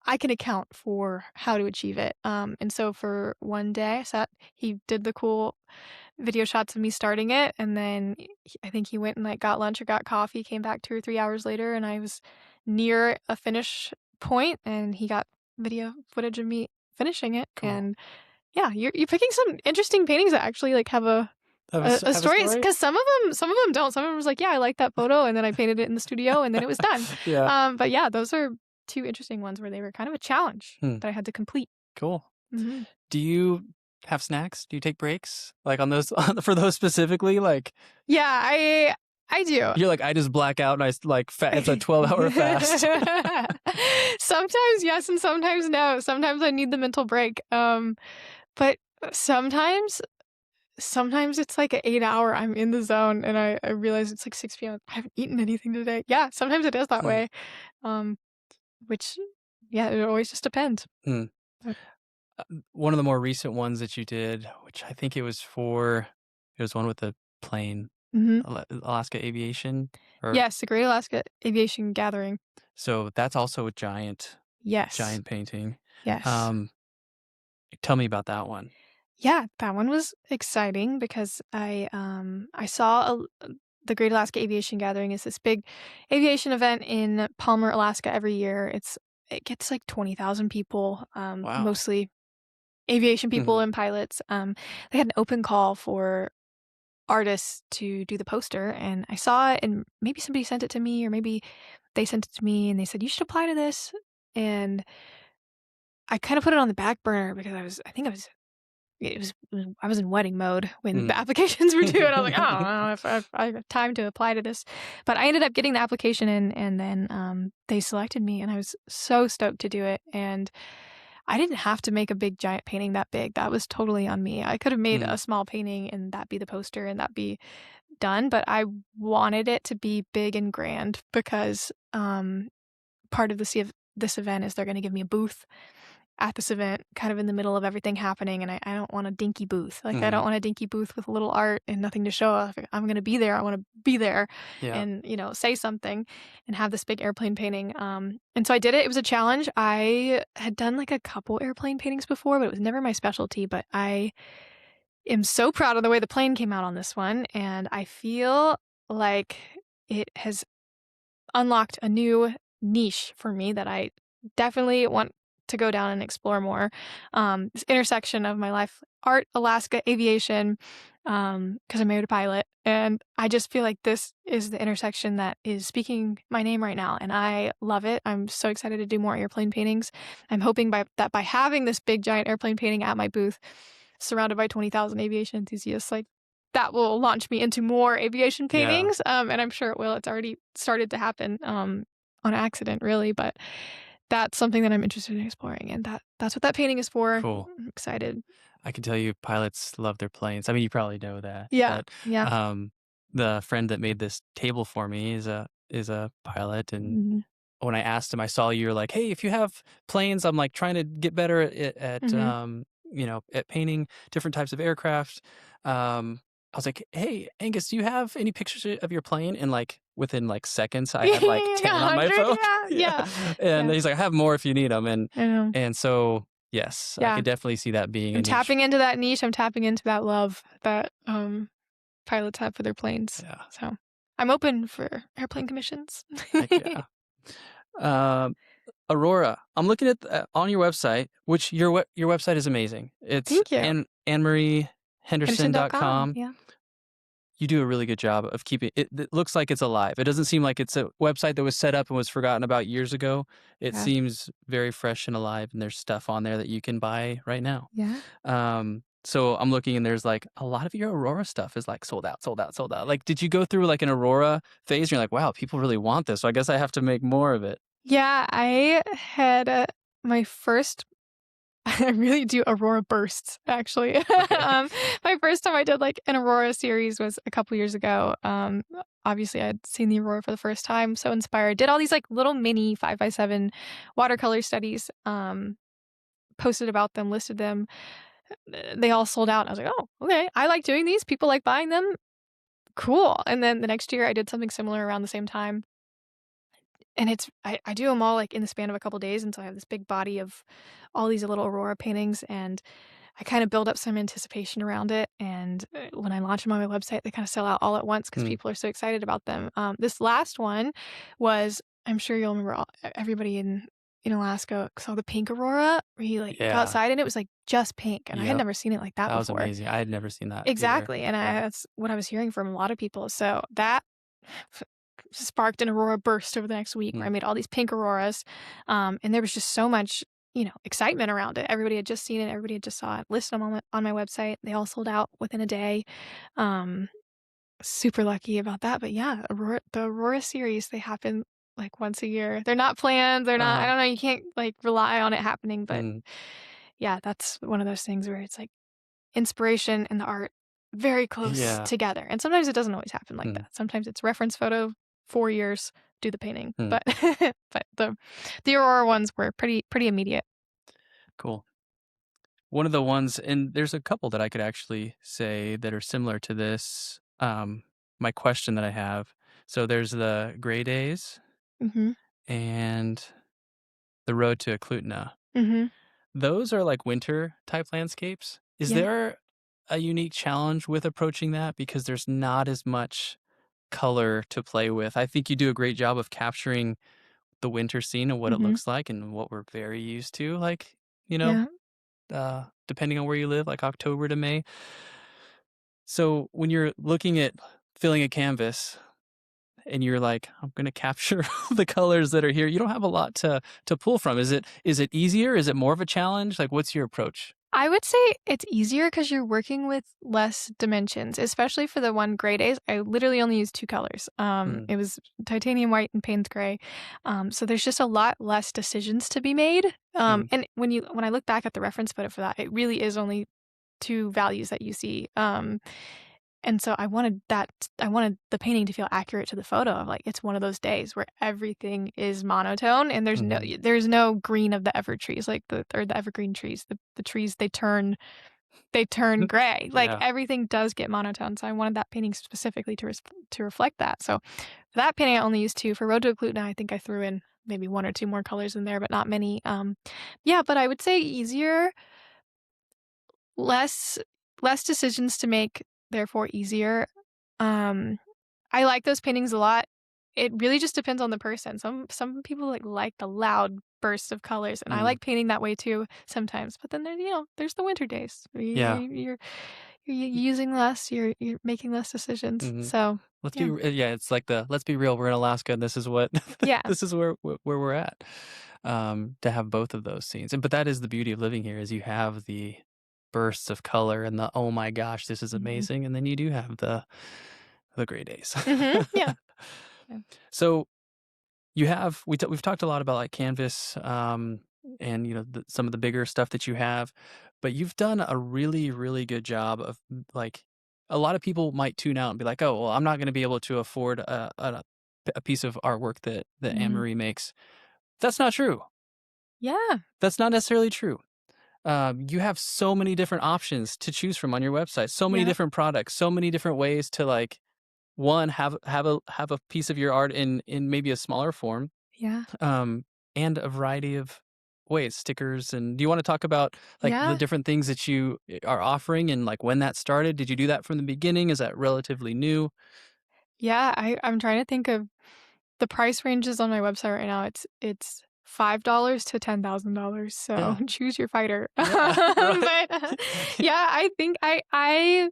I can account for how to achieve it. And so for one day, he did the cool video shots of me starting it, and then I think he went and like got lunch or got coffee, came back 2 or 3 hours later, and I was near a finish point, and he got video footage of me finishing it. Cool. And yeah, you're picking some interesting paintings that actually like have a Have a story, story? because some of them don't. Some of them was like, yeah, I like that photo, and then I painted it in the studio, and then it was done. Yeah. But yeah, those are two interesting ones where they were kind of a challenge Hmm. that I had to complete. Cool. Hmm. Do you have snacks? Do you take breaks? Like on those for those specifically? Like Yeah, I do. you're like, I just black out and it's a 12-hour fast. Sometimes yes, and sometimes no. Sometimes I need the mental break. But sometimes sometimes it's like an 8 hour, I'm in the zone, and I realize it's like 6 p.m. I haven't eaten anything today. Yeah, sometimes it is that Mm, way. Um, which, yeah, it always just depends. mm. But One of the more recent ones that you did, which I think it was one with the plane, mhm. Alaska Aviation, or Yes, the Great Alaska Aviation Gathering. so that's also a Yes. giant painting. Yes. Um, Tell me about that one. Yeah, that one was exciting because I saw the Great Alaska Aviation Gathering is this big aviation event in Palmer, Alaska every year. It gets like 20,000 people, Wow. mostly aviation people Mhm, and pilots. They had an open call for artists to do the poster, and I saw it, and maybe somebody sent it to me, or maybe they sent it to me, and they said you should apply to this. And I kind of put it on the back burner because I think I was in wedding mode when the mm. applications were due, and I was like, "I don't know if I have time to apply to this." But I ended up getting the application in, and then, they selected me, and I was so stoked to do it, and I didn't have to make a big, giant painting that big. That was totally on me. I could have made Mm, a small painting, and that be the poster, and that be done, but I wanted it to be big and grand because, part of this event is they're gonna give me a booth at this event, kind of in the middle of everything happening, and I don't want a dinky booth. Like, I don't mhm. want a dinky booth with a little art and nothing to show off. Like, I'm gonna be there, I wanna be there Yeah. and, say something and have this big airplane painting, and so I did it. It was a challenge. I had done, like, a couple airplane paintings before, but it was never my specialty, but I am so proud of the way the plane came out on this one, and I feel like it has unlocked a new niche for me that I definitely want to go down and explore more. This intersection of my life, art, Alaska, aviation, because I'm married a pilot. And I just feel like this is the intersection that is speaking my name right now. And I love it. I'm so excited to do more airplane paintings. I'm hoping by having this big giant airplane painting at my booth, surrounded by 20,000 aviation enthusiasts, like that will launch me into more aviation Yeah. paintings, and I'm sure it will. It's already started to happen, on accident, really, but that's something that I'm interested in exploring, and that's what that painting is for. Cool. I'm excited. I can tell you pilots love their planes. I mean, you probably know that, Yeah, but, yeah. um, the friend that made this table for me is a pilot, and Mhm, when I asked him, I saw you're like, "Hey, if you have planes, I'm, like, trying to get better mhm. at painting different types of aircraft." I was like, "Hey, Angus, do you have any pictures of your plane?" And, like, within, like, seconds, I had, like, 10 on my 100, phone. yeah, Yeah, yeah, and yeah. he's like, "I have more if you need them." I know. And so, yes, I Yeah. could definitely see that being a I'm niche. tapping into that niche, I'm tapping into that love that, pilots have for their planes, Yeah, so I'm open for airplane commissions. heck yeah. Um, Aurora, I'm looking at on your website, which your website is amazing. It's Thank you. AnnMarieHenderson.com. Henderson.com, yeah. You do a really good job of keeping it. It looks like it's alive. It doesn't seem like it's a website that was set up and was forgotten about years ago. It Yeah, seems very fresh and alive, and there's stuff on there that you can buy right now. yeah. So I'm looking, and there's like a lot of your Aurora stuff is like sold out, sold out, sold out. Like, did you go through like an Aurora phase? And you're like, wow, people really want this, so I guess I have to make more of it. Yeah, I had, my first I really do aurora bursts, actually. Okay. My first time I did, like, an aurora series was a couple years ago. Obviously, I'd seen the aurora for the first time, so inspired. Did all these, like, little mini 5 by 7 watercolor studies, posted about them, listed them. They all sold out. I was like, "Oh, okay. I like doing these. People like buying them. Cool." And then the next year, I did something similar around the same time. And I do them all, like, in the span of a couple days, and so I have this big body of all these little aurora paintings, and I kinda build up some anticipation around it, and, when I launch them on my website, they kinda sell out all at once because Mm, people are so excited about them. This last one was I'm sure you'll remember everybody in Alaska saw the pink aurora, where you, like, go yeah. outside and it was, like, just pink, and I had Yep. never seen it like that That was before. amazing. I had never seen that either. Exactly, and Yeah. that's what I was hearing from a lot of people, so that f sparked an aurora burst over the next week where I Mm, made all these pink auroras, and there was just so much, excitement around it. Everybody had just seen it, everybody had just saw it, listed them on my website, they all sold out within a day. um, Super lucky about that, but yeah, the aurora series, they happen, like, once a year. They're not planned, they're not I uh-huh. don't know, you can't, like, rely on it happening, but Mm, yeah, that's one of those things where it's, like, inspiration in the art very close Yeah. together, and sometimes it doesn't always happen like Hmm. that. Sometimes it's reference photo, 4 years, do the painting, Hmm. but but the Aurora ones were pretty immediate. Cool. One of the ones, and there's a couple that I could actually say that are similar to this. My question that I have. So there's the Gray Days Mhm, and the Road to Eklutna. mhm, Those are like winter type landscapes. Is yeah, there a unique challenge with approaching that because there's not as much color to play with? I think you do a great job of capturing the winter scene and what it mhm, looks like and what we're very used to, like, you know, yeah. depending on where you live, like October to May. So when you're looking at filling a canvas and you're like, I'm gonna capture the colors that are here, you don't have a lot to pull from. Is it easier? Is it more of a challenge? Like, what's your approach? I would say it's easier because 'cause you're working with less dimensions, especially for the one gray days. I literally only used 2 colors. Mm, It was titanium white and Payne's gray. So there's just a lot less decisions to be made. mm, And when I look back at the reference photo for that, it really is only 2 values that you see. And so I wanted the painting to feel accurate to the photo of, like, it's one of those days where everything is monotone and mhm. there's no green of the ever trees, like, the evergreen trees. The trees, they turn gray. Like, Yeah, everything does get monotone, so I wanted that painting specifically to reflect that. So, for that painting, I only used 2. For Road to Eklutna, I think I threw in maybe 1 or 2 more colors in there, but not many. Yeah, but I would say easier, less less decisions to make, therefore easier. Um, I like those paintings a lot. It really just depends on the person. Some people like the loud bursts of colors, and I mm, like painting that way too sometimes. But then there's the winter days. yeah. You're using less. You're making less decisions. Mhm. So yeah, Yeah, it's like the let's be real, we're in Alaska and this is what yeah, this is where we're at. To have both of those scenes. And but that is the beauty of living here is you have the bursts of color and the oh my gosh, this is hmm amazing. And then you do have the gray days. yeah, yeah. So you have we've talked a lot about like canvas and some of the bigger stuff that you have, but you've done a really really good job of like a lot of people might tune out and be like, "Oh, well, I'm not going to be able to afford a piece of artwork that Anne hmm Marie makes." That's not true. Yeah, That's not necessarily true. You have so many different options to choose from on your website, so many yeah, different products, so many different ways to like one have a piece of your art in maybe a smaller form, yeah, um, and a variety of ways, stickers. And do you want to talk about like the yeah, different things that you are offering and like when that started? Did you do that from the beginning? Is that relatively new? yeah. I'm trying to think of the price ranges on my website right now. It's $5 to $10,000, so Yeah, choose your fighter. yeah, right. Yeah, I think I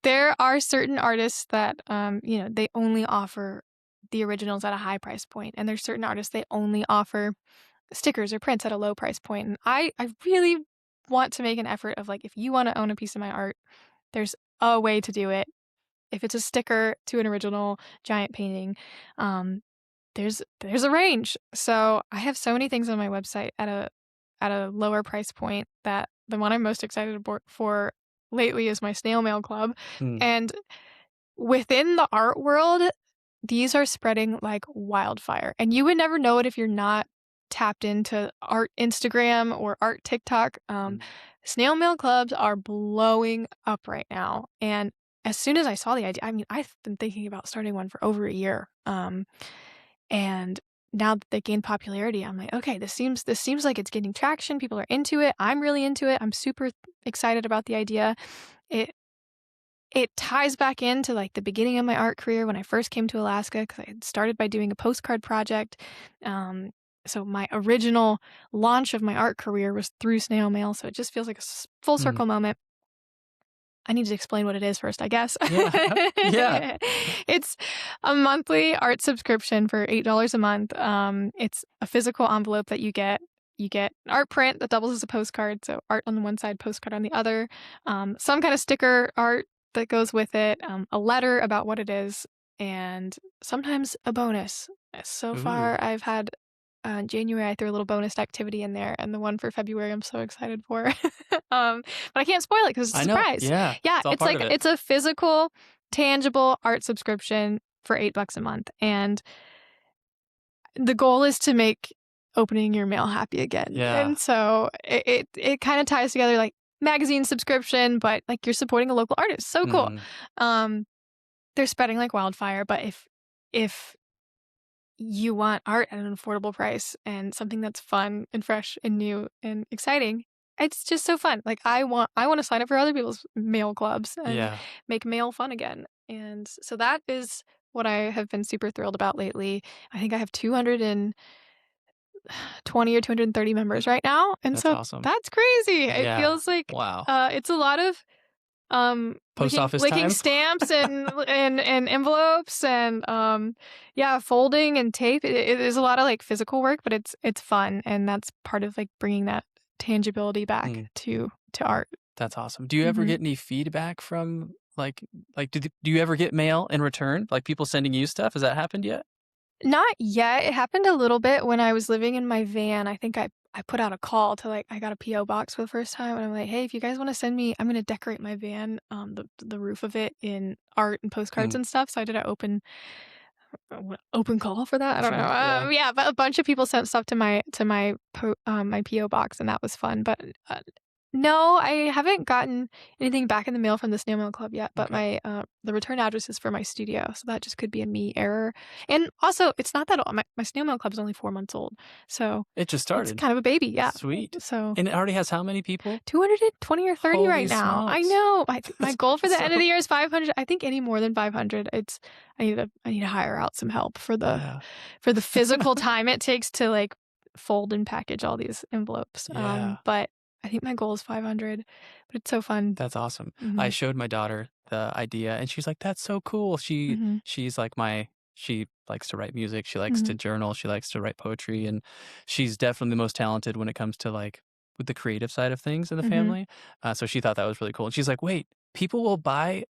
there are certain artists that, they only offer the originals at a high price point, and there's certain artists, they only offer stickers or prints at a low price point, and I really want to make an effort of, like, if you wanna own a piece of my art, there's a way to do it. If it's a sticker to an original giant painting, um, there's a range. So, I have so many things on my website at a lower price point that the one I'm most excited for lately is my snail mail club, Mm, and within the art world, these are spreading like wildfire, and you would never know it if you're not tapped into art Instagram or art TikTok. mm, Snail mail clubs are blowing up right now, and as soon as I saw the idea, I mean, I've been thinking about starting one for over a year, and now that they gained popularity, I'm like, "Okay, this seems like it's getting traction, people are into it, I'm really into it, I'm super excited about the idea." It it ties back into, like, the beginning of my art career when I first came to Alaska because I had started by doing a postcard project. Um, so my original launch of my art career was through snail mail, so it just feels like a full mm. circle moment. I need to explain what it is first, I guess. Yeah, yeah. It's a monthly art subscription for $8 a month. It's a physical envelope that you get. You get an art print that doubles as a postcard, so art on the one side, postcard on the other. Some kind of sticker art that goes with it, a letter about what it is, and sometimes a bonus. So Ooh. far, I've had January, I threw a little bonus activity in there, and the one for February, I'm so excited for. But I can't spoil it because it's a I know. surprise. Yeah. Yeah, It's all it's part of like it. it's a physical, tangible art subscription for $8 a month, and the goal is to make opening your mail happy again. Yeah. And so it kind of ties together like magazine subscription, but like you're supporting a local artist. So cool. Mhm. Um, they're spreading like wildfire, but if you want art at an affordable price and something that's fun and fresh and new and exciting, it's just so fun. Like I want to sign up for other people's mail clubs and Yeah. make mail fun again. And so that is what I have been super thrilled about lately. I think I have 220 or 230 members right now. And That's so awesome. that's crazy. It Yeah. feels like Wow. it's a lot of Post office licking time? stamps and envelopes and yeah, folding and tape. It is a lot of like physical work, but it's fun, and that's part of like bringing that tangibility back Mm, to art. that's awesome. Do you ever Hmm. get any feedback from do you ever get mail in return? Like people sending you stuff? Has that happened yet? Not yet. It happened a little bit when I was living in my van. I think I put out a call to like I got a PO box for the first time, and I'm like, hey, if you guys want to send me, I'm gonna decorate my van, the roof of it in art and postcards Mm. and stuff. So I did an open call for that? I don't know. Yeah. Yeah, but a bunch of people sent stuff to my PO box, and that was fun. But no, I haven't gotten anything back in the mail from the Snail Mail Club yet. But Okay. my the return address is for my studio, so that just could be a me error. And also, it's not that old. My Snail Mail Club is only 4 months old, so It just it's started. kind of a baby. Yeah. Sweet. So And it already has how many people? 220 or 30 Holy right now. I smokes. know. My That's goal for the end of awesome. the year is 500. I think any more than 500, it's I need to hire out some help Yeah. for the physical time it takes to like fold and package all these envelopes. Yeah. But I think my goal is 500. But it's so fun. That's awesome. I Mhm. showed my daughter the idea and she's like, "That's so cool." Mhm. She's like she likes to write music, she likes to Mhm. journal, she likes to write poetry, and she's definitely the most talented when it comes to like with the creative side of things in the Mhm. family. So she thought that was really cool. And she's like, "Wait, people will buy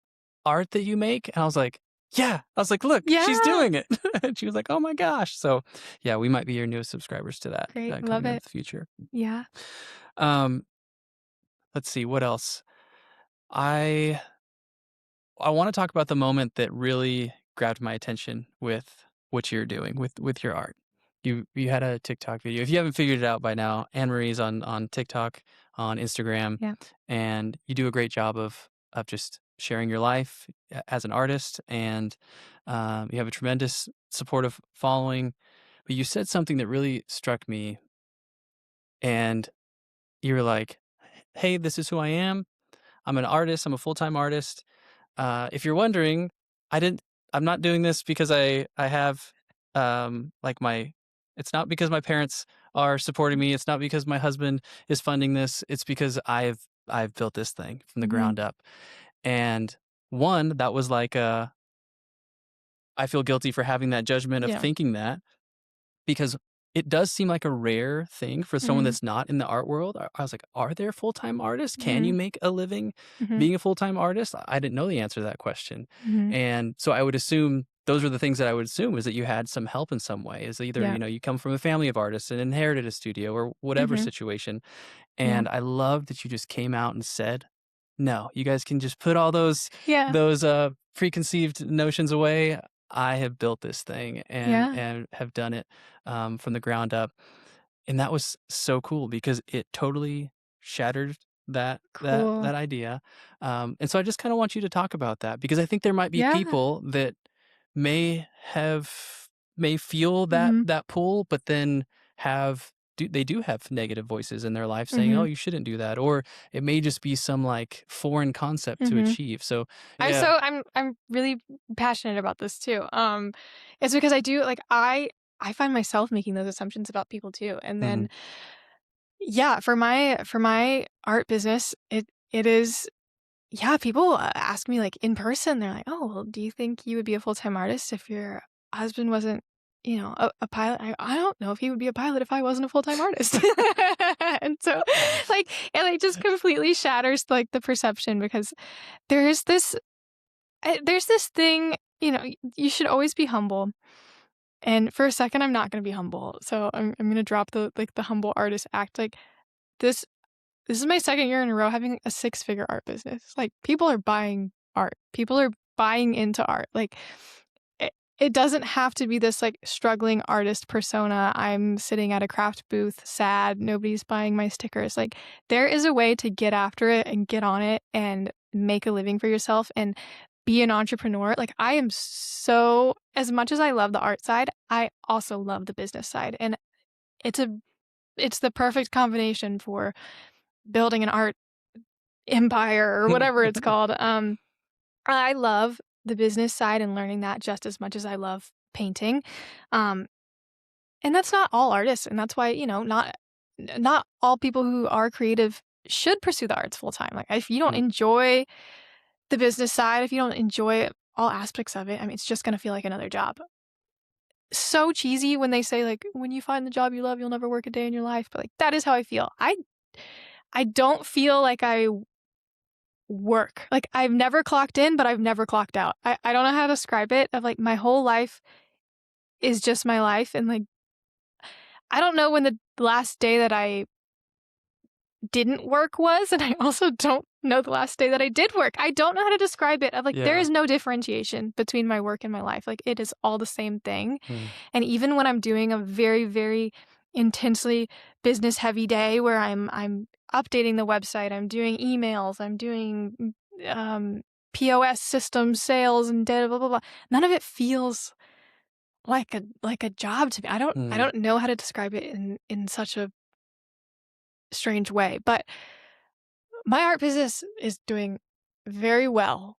art that you make?" And I was like, "Yeah." I was like, "Look, she's Yeah. doing it." And she was like, "Oh my gosh." So, yeah, we might be your newest subscribers to that Great. Love coming up in it. the future. Yeah. Um, let's see what else. I I wanna talk about the moment that really grabbed my attention with what you're doing with your art. You had a TikTok video. If you haven't figured it out by now, AnnMarie's on TikTok, on Instagram, Yeah. and you do a great job of just sharing your life as an artist, and, you have a tremendous supportive following. But you said something that really struck me, and you were like, "Hey, this is who I am. I'm an artist. I'm a full-time artist. If you're wondering, I didn't I'm not doing this because I have, like, my it's not because my parents are supporting me, it's not because my husband is funding this, it's because I've built this thing from the Mhm. ground up." And, one, that was like I feel guilty for having that judgment of Yeah. thinking that, because it does seem like a rare thing for someone Mhm. that's not in the art world. I was like, "Are there full-time artists? Can you Mhm. make a living Mhm. being a full-time artist?" I didn't know the answer to that question, Mhm. and so I would assume those are the things that I would assume is that you had some help in some way. Is either, Yeah. you come from a family of artists and inherited a studio or whatever Mhm. situation, Yeah. and I love that you just came out and said, "No, you guys can just put all those Yeah. those, preconceived notions away. I have built this thing Yeah. and have done it, from the ground up." And that was so cool because it totally shattered Cool. that idea, and so I just kinda want you to talk about that because I think there might be Yeah. people that may have may feel Mhm. that pull, but then they do have negative voices in their life saying, "Oh, Mhm. you shouldn't do that," or it may just be some, like, foreign concept to Mhm. achieve, so I'm yeah. so I'm really passionate about this too. It's because I do like I find myself making those assumptions about people too. And then Mhm, yeah, for my art business, it is yeah, people ask me like in person, they're like, "Oh, well, do you think you would be a full-time artist if your husband wasn't, a pilot?" I don't know if he would be a pilot if I wasn't a full-time artist. And so like it just completely shatters like the perception because there is this there's this thing, you should always be humble. And for a second, I'm not gonna be humble. So I'm gonna drop the humble artist act. Like, this this is my second year in a row having a six-figure art business. Like, people are buying art. People are buying into art. Like, it doesn't have to be this, like, struggling artist persona. I'm sitting at a craft booth, sad, nobody's buying my stickers. Like, there is a way to get after it and get on it and make a living for yourself and be an entrepreneur. Like, I am so as much as I love the art side, I also love the business side, and it's a it's the perfect combination for building an art empire or whatever it's called. I love the business side and learning that just as much as I love painting. Um, and that's not all artists, and that's why, not all people who are creative should pursue the arts full time. Like, if you don't Mm. enjoy the business side, if you don't enjoy all aspects of it, I mean, it's just gonna feel like another job. So cheesy when they say, like, when you find the job you love, you'll never work a day in your life. But like, that is how I feel. I don't feel like I work. Like, I've never clocked in, but I've never clocked out. I don't know how to describe it, of, like, my whole life is just my life, and, like, I don't know when the last day that I didn't work was, and I also don't know the last day that I did work. I don't know how to describe it, of, like, there Yeah. is no differentiation between my work and my life. Like, it is all the same thing, Mm. and even when I'm doing a very, very intensely business-heavy day where I'm updating the website, I'm doing emails, I'm doing, um, POS systems, sales, and data, blah, blah, blah, none of it feels like a job to me. I Mm. don't know how to describe it in such a strange way, but my art business is doing very well.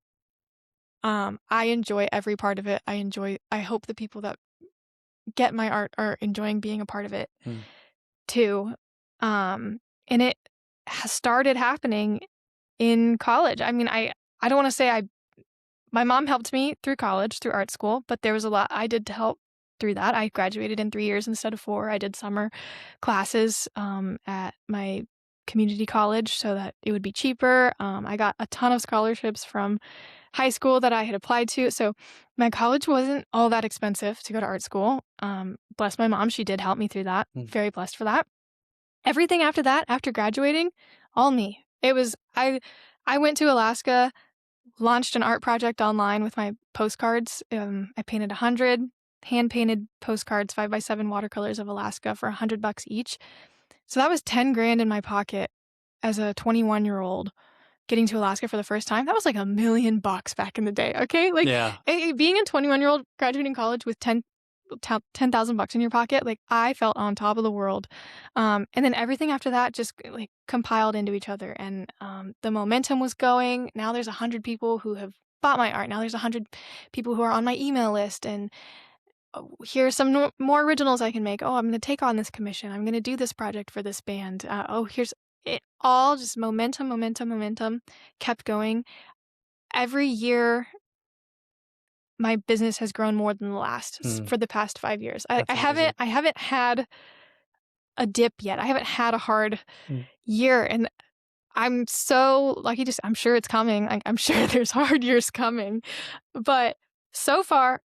I enjoy every part of it. I hope the people that get my art are enjoying being a part of it Mm. too. And it has started happening in college. I mean, I don't want to say my mom helped me through college, through art school, but there was a lot I did to help through that. I graduated in 3 years instead of 4. I did summer classes, at my community college so that it would be cheaper. I got a ton of scholarships from high school that I had applied to, so my college wasn't all that expensive to go to art school. Bless my mom, she did help me through that. Mm. Very blessed for that. Everything after that, after graduating, all me. It was I went to Alaska, launched an art project online with my postcards. I painted 100 hand-painted postcards, 5x7 watercolors of Alaska for $100 each. So that was 10 grand in my pocket as a 21-year-old getting to Alaska for the first time. That was like $1,000,000 back in the day, okay? Like, Yeah. being a 21-year-old graduating college with $10,000 in your pocket, like, I felt on top of the world. And then everything after that just, like, compiled into each other, and, the momentum was going. Now there's 100 people who have bought my art. Now there's 100 people who are on my email list, and, "Oh, here are some more originals I can make. Oh, I'm gonna take on this commission. I'm gonna do this project for this band. Oh, here's" it all just momentum, momentum, momentum kept going. Every year my business has grown more than the last Mm. for the past 5 years. That's amazing. I haven't had a dip yet. I haven't had a hard Mm. year, and I'm so lucky to I'm sure it's coming. Like, I'm sure there's hard years coming, but so far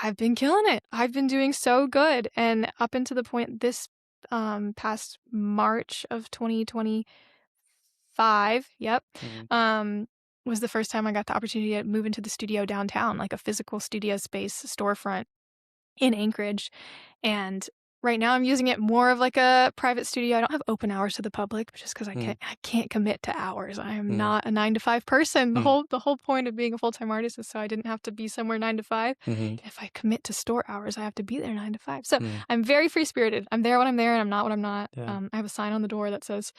I've been killing it. I've been doing so good, and up until the point this past March of 2025, yep, Mm. um was the first time I got the opportunity to move into the studio downtown, like a physical studio space storefront in Anchorage. And right now I'm using it more of like a private studio. I don't have open hours to the public just because Mm. I can't commit to hours. I am Mm. not a 9 to 5 person. Mm. The whole point of being a full-time artist is so I didn't have to be somewhere 9 to 5. Mhm. If I commit to store hours, I have to be there 9 to 5. So Mm. I'm very free-spirited. I'm there when I'm there and I'm not when I'm not. Yeah. I have a sign on the door that says,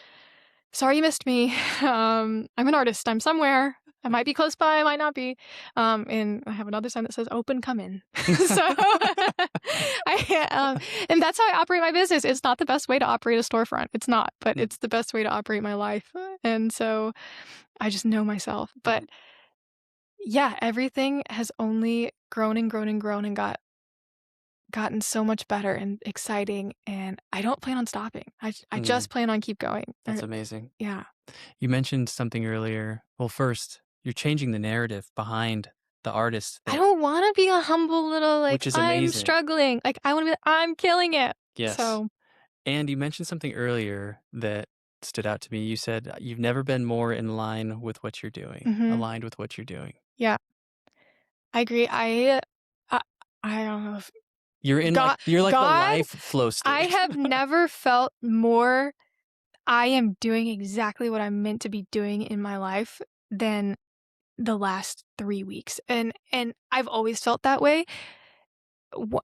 "Sorry you missed me. I'm an artist. I'm somewhere. I might be close by, I might not be." And I have another sign that says, "Open, come in." So and that's how I operate my business. It's not the best way to operate a storefront. It's not, but Mm. it's the best way to operate my life. And so I just know myself. But Mm. yeah, everything has only grown and grown and grown and gotten so much better and exciting. And I don't plan on stopping. I Mm. just plan on keep going. That's amazing. Yeah. You mentioned something earlier. Well, first, you're changing the narrative behind the artist I that don't wanna be a humble little, like, which is "I'm amazing. struggling." Like, I wanna be like, "I'm killing it." Yes. So And you mentioned something earlier that stood out to me. You said, "You've never been more in line with what you're doing, mhm. aligned with what you're doing." Yeah, I agree. I I don't know if God You're like the God, life flow I state. have never felt more I am doing exactly what I'm meant to be doing in my life than the last 3 weeks, and I've always felt that way.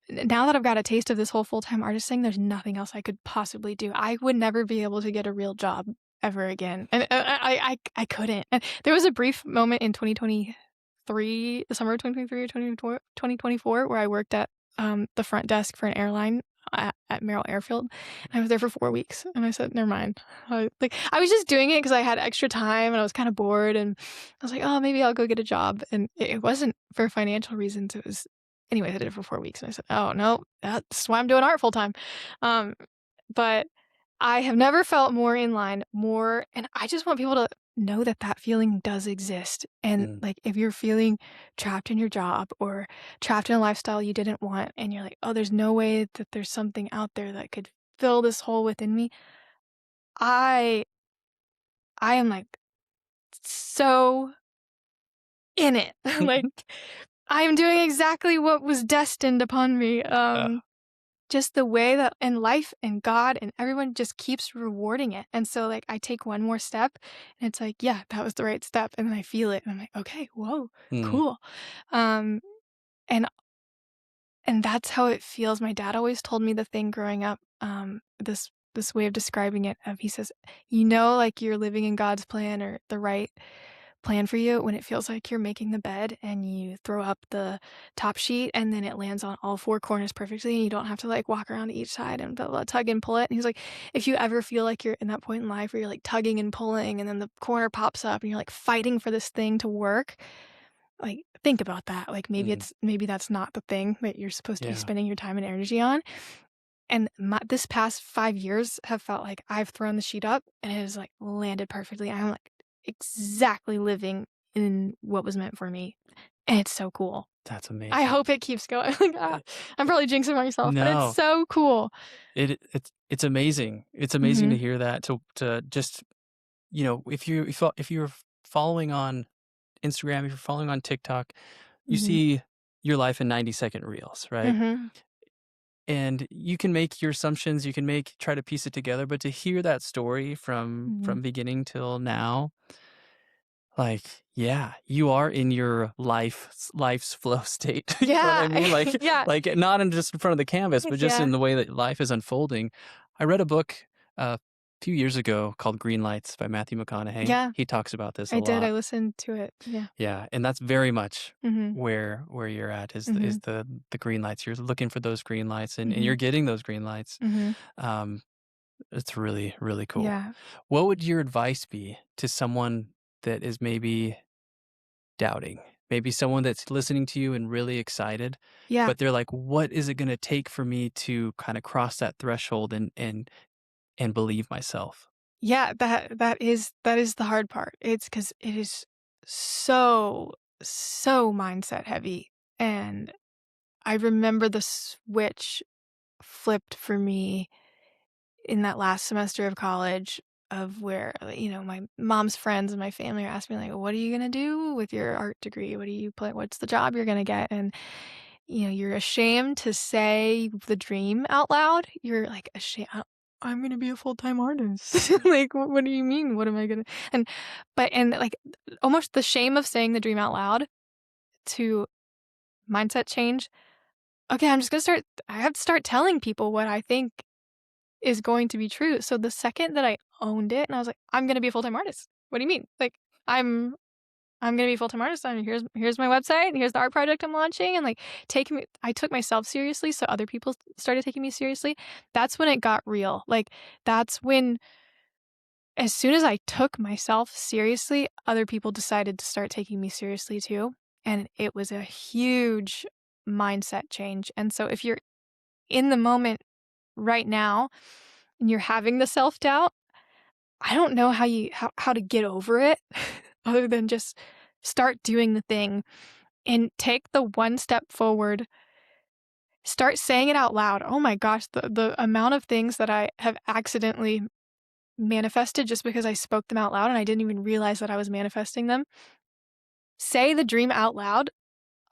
Now that I've got a taste of this whole full-time artist thing, there's nothing else I could possibly do. I would never be able to get a real job ever again, and I couldn't. And there was a brief moment in 2023, the summer of 2023 or 2024, where I worked at, the front desk for an airline at Merrill Airfield, and I was there for 4 weeks, and I said, "Never mind." I was just doing it because I had extra time, and I was kinda bored, and I was like, "Oh, maybe I'll go get a job," and it wasn't for financial reasons, it was anyways, I did it for 4 weeks, and I said, "Oh, no, that's why I'm doing art full time." Um, but I have never felt more in line, more and I just want people to know that that feeling does exist, and, Mm, like, if you're feeling trapped in your job or trapped in a lifestyle you didn't want, and you're like, "Oh, there's no way that there's something out there that could fill this hole within me," I I am, like, so in it. Like, I am doing exactly what was destined upon me, uh, just the way that and life and God and everyone just keeps rewarding it, and so, like, I take one more step, and it's like, "Yeah, that was the right step," and then I feel it, and I'm like, "Okay, whoa, mm, cool." Um, and that's how it feels. My dad always told me the thing growing up, this way of describing it of he says, "You know, like, you're living in God's plan or the right plan for you when it feels like you're making the bed and you throw up the top sheet and then it lands on all 4 corners perfectly and you don't have to, like, walk around to each side and blah, blah, tug and pull it." And he's like, "If you ever feel like you're in that point in life where you're, like, tugging and pulling and then the corner pops up and you're, like, fighting for this thing to work, like, think about that. Like, mm, maybe that's not the thing that you're supposed to be yeah, spending your time and energy on." And this past 5 years have felt like I've thrown the sheet up and it has, like, landed perfectly. I'm, like, exactly living in what was meant for me, and it's so cool. that's I amazing. hope it keeps going. Like, Uh, I'm probably jinxing myself, but it's no, so cool. it's amazing. It's amazing to Mhm, hear that, to just, if you're following on Instagram, if you're following on TikTok, you mhm, see your life in 90-second reels, right? mhm, And you can make your assumptions, you can try to piece it together, but to hear that story from mhm. beginning till now, like, yeah, you are in your life's flow state. You know what I Yeah, mean? yeah, Not in just in front of the canvas, but just yeah, in the way that life is unfolding. I read a book a few years ago called Green Lights by Matthew McConaughey. yeah, He talks about this a I did, I lot. listened to it, yeah. Yeah, and that's very much Mhm, where you're at is mhm, the green lights. You're looking for those green lights, and mhm, you're getting those green lights. mhm, Um, it's really, really cool. yeah, What would your advice be to someone that is maybe doubting? Maybe someone that's listening to you and really excited, yeah. but they're like, "What is it gonna take for me to kinda cross that threshold and believe myself?" Yeah, that is the hard part. It's because it is so, so mindset heavy, and I remember the switch flipped for me in that last semester of college of where, my mom's friends and my family are asking me, like, "What are you gonna do with your art degree? What do you plan what's the job you're gonna get?" And, you're ashamed to say the dream out loud. You're, like, ashamed. I'm gonna be a full-time artist." Like, What do you mean? What am I gonna" and like, almost the shame of saying the dream out loud to mindset change. Okay, I have to start telling people what I think is going to be true. So the second that I owned it and I was like, "I'm gonna be a full-time artist." "What do you mean?" Like, "I'm I'm gonna be a full-time artist. Here's my website, and here's the art project I'm launching," and, like, I took myself seriously, so other people started taking me seriously. That's when it got real. Like, that's when as soon as I took myself seriously, other people decided to start taking me seriously too, and it was a huge mindset change. And so if you're in the moment right now and you're having the self-doubt, I don't know how to get over it other than just start doing the thing and take the one step forward. Start saying it out loud. Oh my gosh, the amount of things that I have accidentally manifested just because I spoke them out loud and I didn't even realize that I was manifesting them. Say the dream out loud,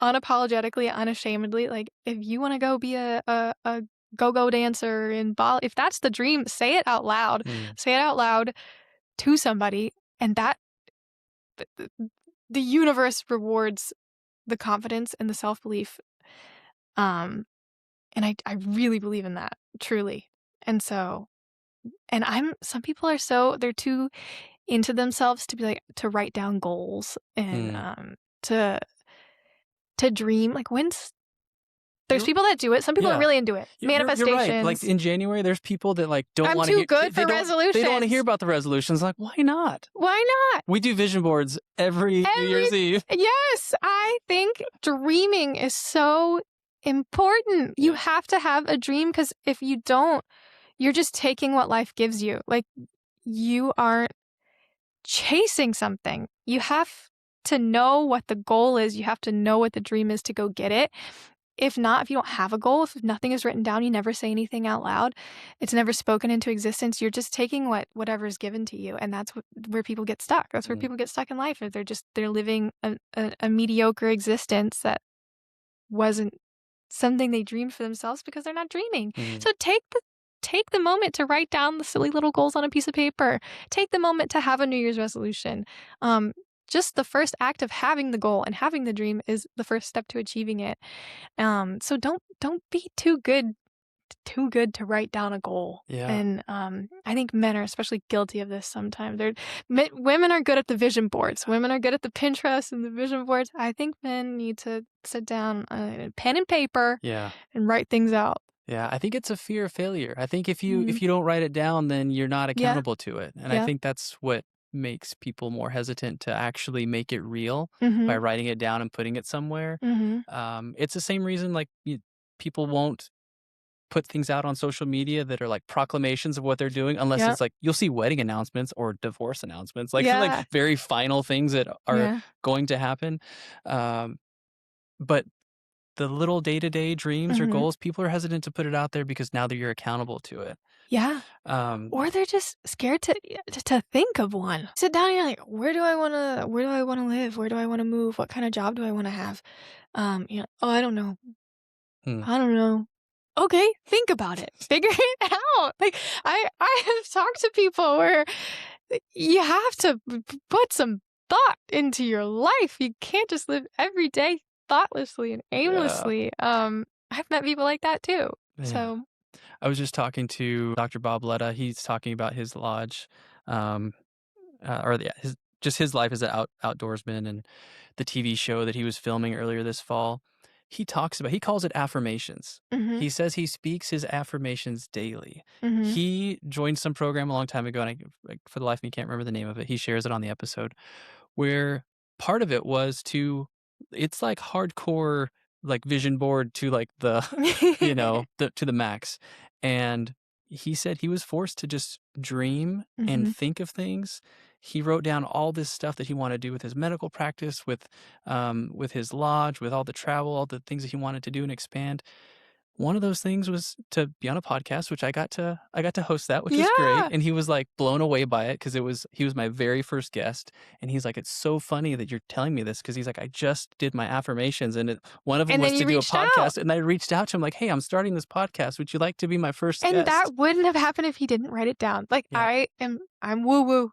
unapologetically, unashamedly. Like, if you want to go be a go-go dancer in Bali, if that's the dream, say it out loud. Mm. Say it out loud to somebody, and that the universe rewards the confidence and the self-belief. And I really believe in that, truly. And so, and some people are they're too into themselves to be like, to write down goals and to dream. Like, there's people that do it. Some people are really into it. You're right. Like Manifestations. in January, there's people that like don't I'm want to too hear. good for They don't want to resolutions. hear about the resolutions. Like, why not? Why not? We do vision boards every New Year's Eve. Yes, I think dreaming is so important. You have to have a dream, because if you don't, you're just taking what life gives you. Like, you aren't chasing something. You have to know what the goal is. You have to know what the dream is to go get it. If not, if you don't have a goal, if nothing is written down, you never say anything out loud, it's never spoken into existence, you're just taking whatever is given to you. And that's where people get stuck. That's where people get stuck in life. If they're living a mediocre existence that wasn't something they dreamed for themselves, because they're not dreaming. So take the moment to write down the silly little goals on a piece of paper. Take the moment to have a New Year's resolution. Just the first act of having the goal and having the dream is the first step to achieving it. So don't be too good to write down a goal. Yeah. And I think men are especially guilty of this sometimes. Women are good at the vision boards. Women are good at the Pinterest and the vision boards. I think men need to sit down, pen and paper, and write things out. Yeah, I think it's a fear of failure. I think if you don't write it down, then you're not accountable to it. And I think that's what makes people more hesitant to actually make it real by writing it down and putting it somewhere. It's the same reason like people won't put things out on social media that are like proclamations of what they're doing, unless it's like you'll see wedding announcements or divorce announcements, like like very final things that are going to happen. But the little day-to-day dreams or goals, people are hesitant to put it out there because now that you're accountable to it. Yeah. Or they're just scared to think of one. Sit down and you're like, where do I want to live? Where do I want to move? What kind of job do I want to have? Oh, I don't know. I don't know. Okay, think about it. Figure it out. Like, I have talked to people where you have to put some thought into your life. You can't just live every day thoughtlessly and aimlessly. I've met people like that too. So I was just talking to Dr. Bob Letta. He's talking about his lodge, his life as an outdoorsman, and the TV show that he was filming earlier this fall. He calls it affirmations. He says he speaks his affirmations daily. He joined some program a long time ago, and for the life of me, can't remember the name of it. He shares it on the episode, where part of it was it's like hardcore, like vision board to like the, to the max. And he said he was forced to just dream and think of things. He wrote down all this stuff that he wanted to do with his medical practice, with his lodge, with all the travel, all the things that he wanted to do and expand. One of those things was to be on a podcast, which I got to host that, which was great. And he was like blown away by it because he was my very first guest. And he's like, it's so funny that you're telling me this, because he's like, I just did my affirmations, and one of them was to do a podcast. And I reached out to him like, hey, I'm starting this podcast. Would you like to be my first guest? And that wouldn't have happened if he didn't write it down. Like, I'm woo woo.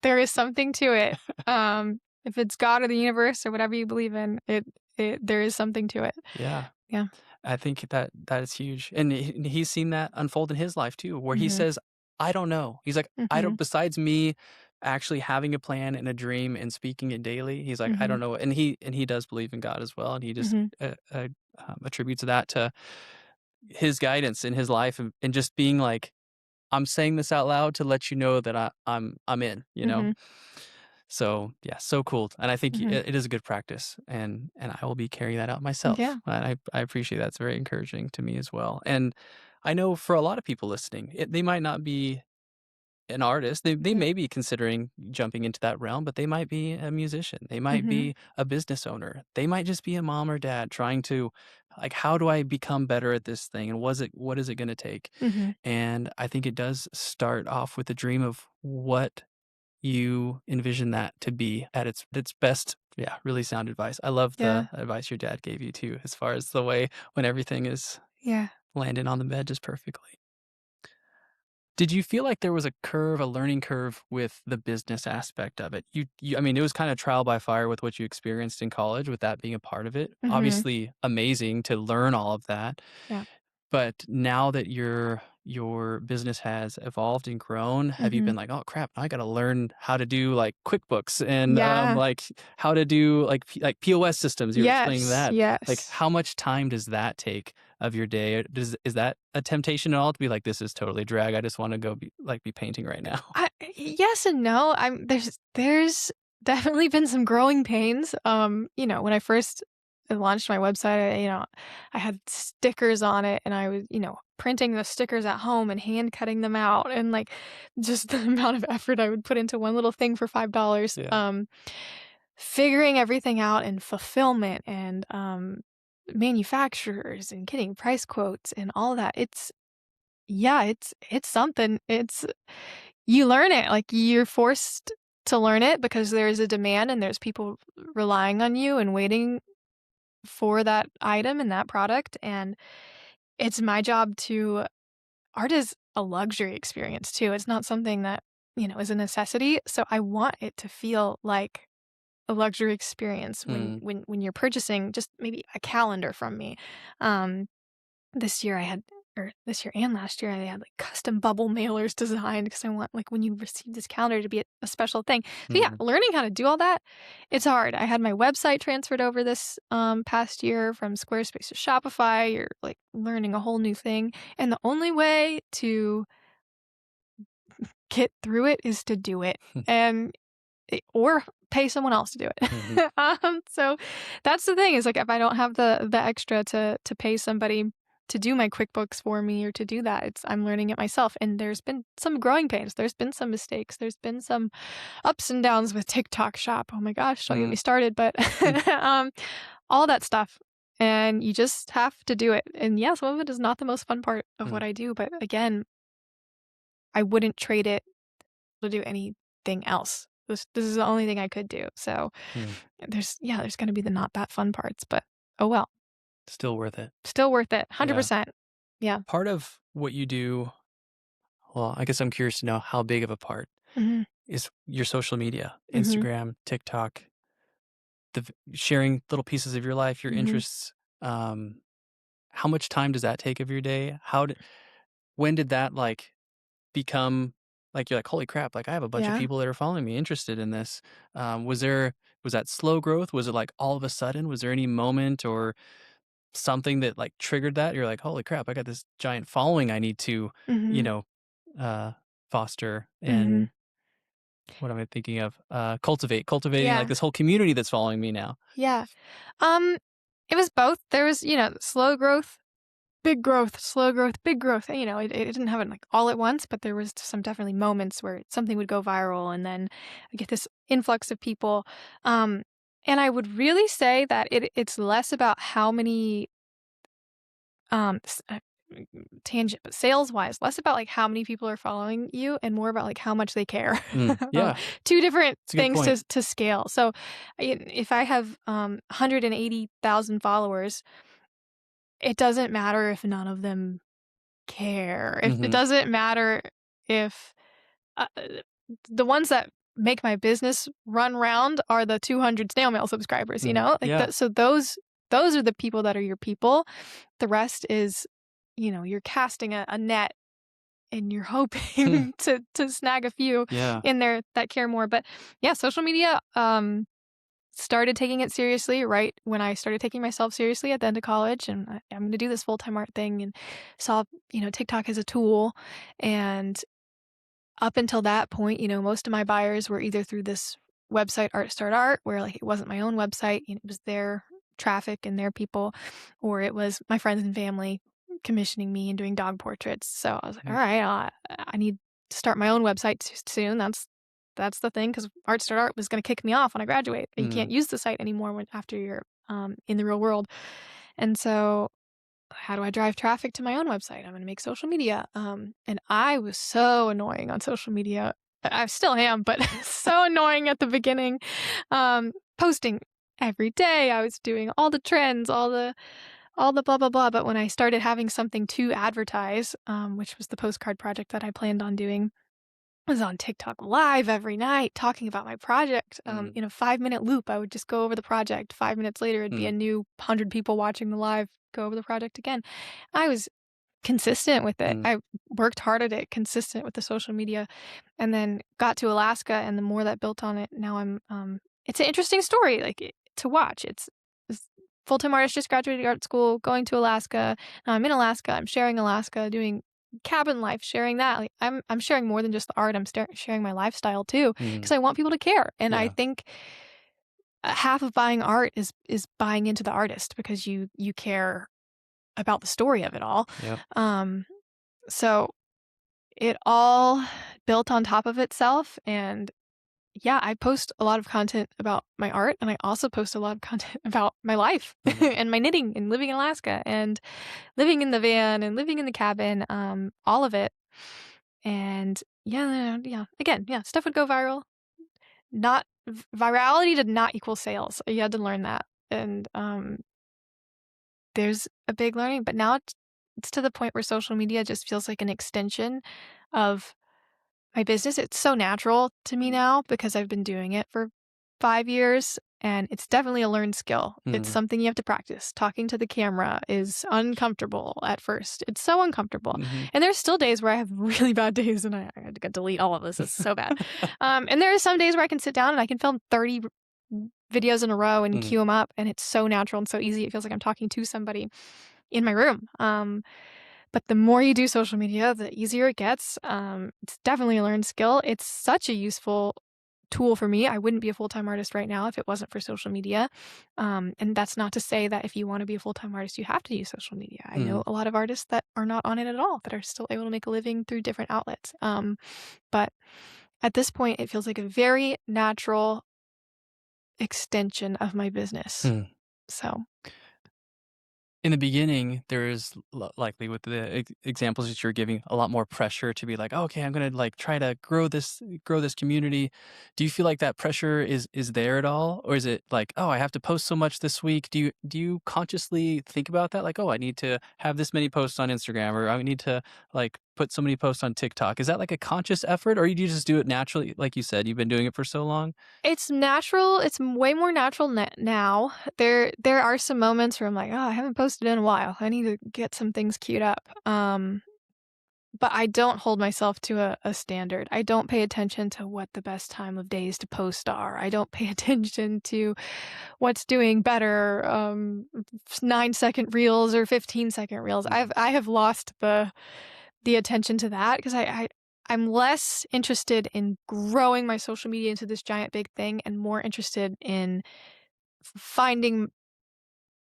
There is something to it. If it's God or the universe or whatever you believe in, there is something to it. Yeah. Yeah. I think that is huge. And he's seen that unfold in his life too, where he says, I don't know. He's like, I don't, besides me actually having a plan and a dream and speaking it daily, he's like, I don't know. And he does believe in God as well. And he just attributes that to his guidance in his life, and just being like, I'm saying this out loud to let you know that I'm in, So yeah, so cool. And I think it is a good practice, and I will be carrying that out myself. Yeah. And I appreciate that. It's very encouraging to me as well. And I know for a lot of people listening, they might not be an artist. They Mhm. may be considering jumping into that realm, but they might be a musician. They might Mhm. be a business owner. They might just be a mom or dad trying to, like, how do I become better at this thing? And what is it gonna take? Mhm. And I think it does start off with a dream of what you envision that to be at its best. Yeah, really sound advice. I love Yeah. the advice your dad gave you too, as far as the way when everything is Yeah. landing on the bed just perfectly. Did you feel like there was a learning curve with the business aspect of it? I mean, it was kind of trial by fire with what you experienced in college, with that being a part of it. Mhm. Obviously amazing to learn all of that. Yeah. But now that your business has evolved and grown, have you Mhm. been like, "Oh, crap, I gotta learn how to do, like, QuickBooks and, Yeah. like, how to do, like, POS systems?" You were explaining Yes. that. Like, Yes. how much time does that take of your day? Is that a temptation at all to be like, "This is totally drag, I just wanna go be painting right now?" Yes and no. There's definitely been some growing pains. When I first launched my website, I had stickers on it and I was, printing the stickers at home and hand cutting them out and like just the amount of effort I would put into one little thing for $5. Yeah. Figuring everything out and fulfillment and manufacturers and getting price quotes and all that. It's something. It's You learn it, like, you're forced to learn it because there's a demand and there's people relying on you and waiting for that item and that product, and it's my job to art is a luxury experience too, it's not something that, is a necessity, so I want it to feel like a luxury experience when Mm, you're purchasing just maybe a calendar from me. Um This year I had or this year and last year, I had, like, custom bubble mailers designed because I want, like, when you receive this calendar to be a special thing. So, yeah, mhm, learning how to do all that, it's hard. I had my website transferred over this, past year from Squarespace to Shopify. You're, like, learning a whole new thing, and the only way to get through it is to do it, and or pay someone else to do it. mhm, So that's the thing is like if I don't have the extra to pay somebody to do my QuickBooks for me or to do that, I'm learning it myself. And there's been some growing pains. There's been some mistakes. There's been some ups and downs with TikTok Shop. Oh my gosh, don't get mm, me started. But all that stuff. And you just have to do it. And yeah, some of it is not the most fun part of mm, what I do. But again, I wouldn't trade it to do anything else. This is the only thing I could do. So mm. there's gonna be the not that fun parts, but oh well. Still worth it. Still worth it. Yeah. 100%. Yeah. Part of what you do, well, I guess I'm curious to know how big of a part Mhm. is your social media, Mhm. Instagram, TikTok, sharing little pieces of your life, your Mhm. interests. Um, how much time does that take of your day? When did that like become like you're like, holy crap, like I have a bunch of Yeah. people that are following me interested in this. Was that slow growth? Was it like all of a sudden? Was there any moment or something that like triggered that? You're like, holy crap, I got this giant following I need to, you Mhm. know, uh foster Mhm. and what am I thinking of? Cultivating like Yeah. this whole community that's following me now. Yeah. Um, it was both. There was, slow growth, slow growth, big growth. It didn't happen like all at once, but there was some definitely moments where something would go viral and then I get this influx of people. Um, and I would really say that it's less about how many tangent, but sales wise, less about like how many people are following you and more about like how much they care. Yeah, Two different it's a good things point. to scale. So if I have 180,000 followers, it doesn't matter if none of them care. If it Hmm. doesn't matter if the ones that make my business run round are the 200 snail mail subscribers, like Yeah. those are the people that are your people. The rest is, you're casting a net and you're hoping to snag a few Yeah. in there that care more. But yeah, social media, started taking it seriously right when I started taking myself seriously at the end of college, and I'm going to do this full time art thing, and saw TikTok as a tool, and up until that point, most of my buyers were either through this website Art Start Art, where like it wasn't my own website, it was their traffic and their people, or it was my friends and family commissioning me and doing dog portraits. So I was like, all Mm, right, I need start my own website soon. That's the thing, because Art Start Art was gonna kick me off when I graduate. You Mm, can't use the site anymore after you're, in the real world. And so, how do I drive traffic to my own website? I'm gonna make social media. And I was so annoying on social media. I still am, but so annoying at the beginning. Posting every day. I was doing all the trends, all the blah blah blah. But when I started having something to advertise, which was the postcard project that I planned on doing, I was on TikTok live every night talking about my project. mm, In a 5-minute loop, I would just go over the project. 5 minutes later, it'd be mm, a new 100 people watching the live, go over the project again. I was consistent with it. mm, I worked hard at it, consistent with the social media, and then got to Alaska, and the more that built on it, now it's an interesting story, like, to watch. This full-time artist just graduated art school, going to Alaska. Now I'm in Alaska, I'm sharing Alaska, doing cabin life, sharing that. Like, I'm sharing more than just the art, I'm sharing my lifestyle too, mm. because I want people to care, and I Yeah. think half of buying art is buying into the artist because you care about the story of it all. Yep. Um, so it all built on top of itself. And yeah, I post a lot of content about my art, and I also post a lot of content about my life Mhm. and my knitting and living in Alaska and living in the van and living in the cabin, all of it. And yeah, yeah, again, yeah, stuff would go viral. Not Virality did not equal sales. You had to learn that. And there's a big learning, but now it's to the point where social media just feels like an extension of my business. It's so natural to me now because I've been doing it for 5 years, and it's definitely a learned skill. It's Mm, something you have to practice. Talking to the camera is uncomfortable at first. It's so uncomfortable. mhm. And there's still days where I have really bad days and I had to delete all of this. It's so bad. And there are some days where I can sit down and I can film 30 videos in a row and Mm, queue them up, and it's so natural and so easy. It feels like I'm talking to somebody in my room. But the more you do social media, the easier it gets. It's definitely a learned skill. It's such a useful tool for me. I wouldn't be a full-time artist right now if it wasn't for social media. And that's not to say that if you want to be a full-time artist, you have to use social media. I mm, know a lot of artists that are not on it at all, that are still able to make a living through different outlets. But at this point, it feels like a very natural extension of my business. mm. So, In the beginning, there is likely with the examples that you're giving a lot more pressure to be like, "Oh, okay, I'm gonna like try to grow this community." Do you feel like that pressure is there at all, or is it like, "Oh, I have to post so much this week"? Do you consciously think about that? Like, "Oh, I need to have this many posts on Instagram, or I need to like put so many posts on TikTok." Is that like a conscious effort, or do you just do it naturally? Like you said, you've been doing it for so long. it's natural. It's way more natural now. There are some moments where I'm like, "Oh, I haven't posted in a while. I need to get some things queued up." But I don't hold myself to a standard. I don't pay attention to what the best time of days to post are. I don't pay attention to what's doing better, 9-second reels or 15-second reels. Mhm, I have lost the attention to that because I'm less interested in growing my social media into this giant big thing and more interested in finding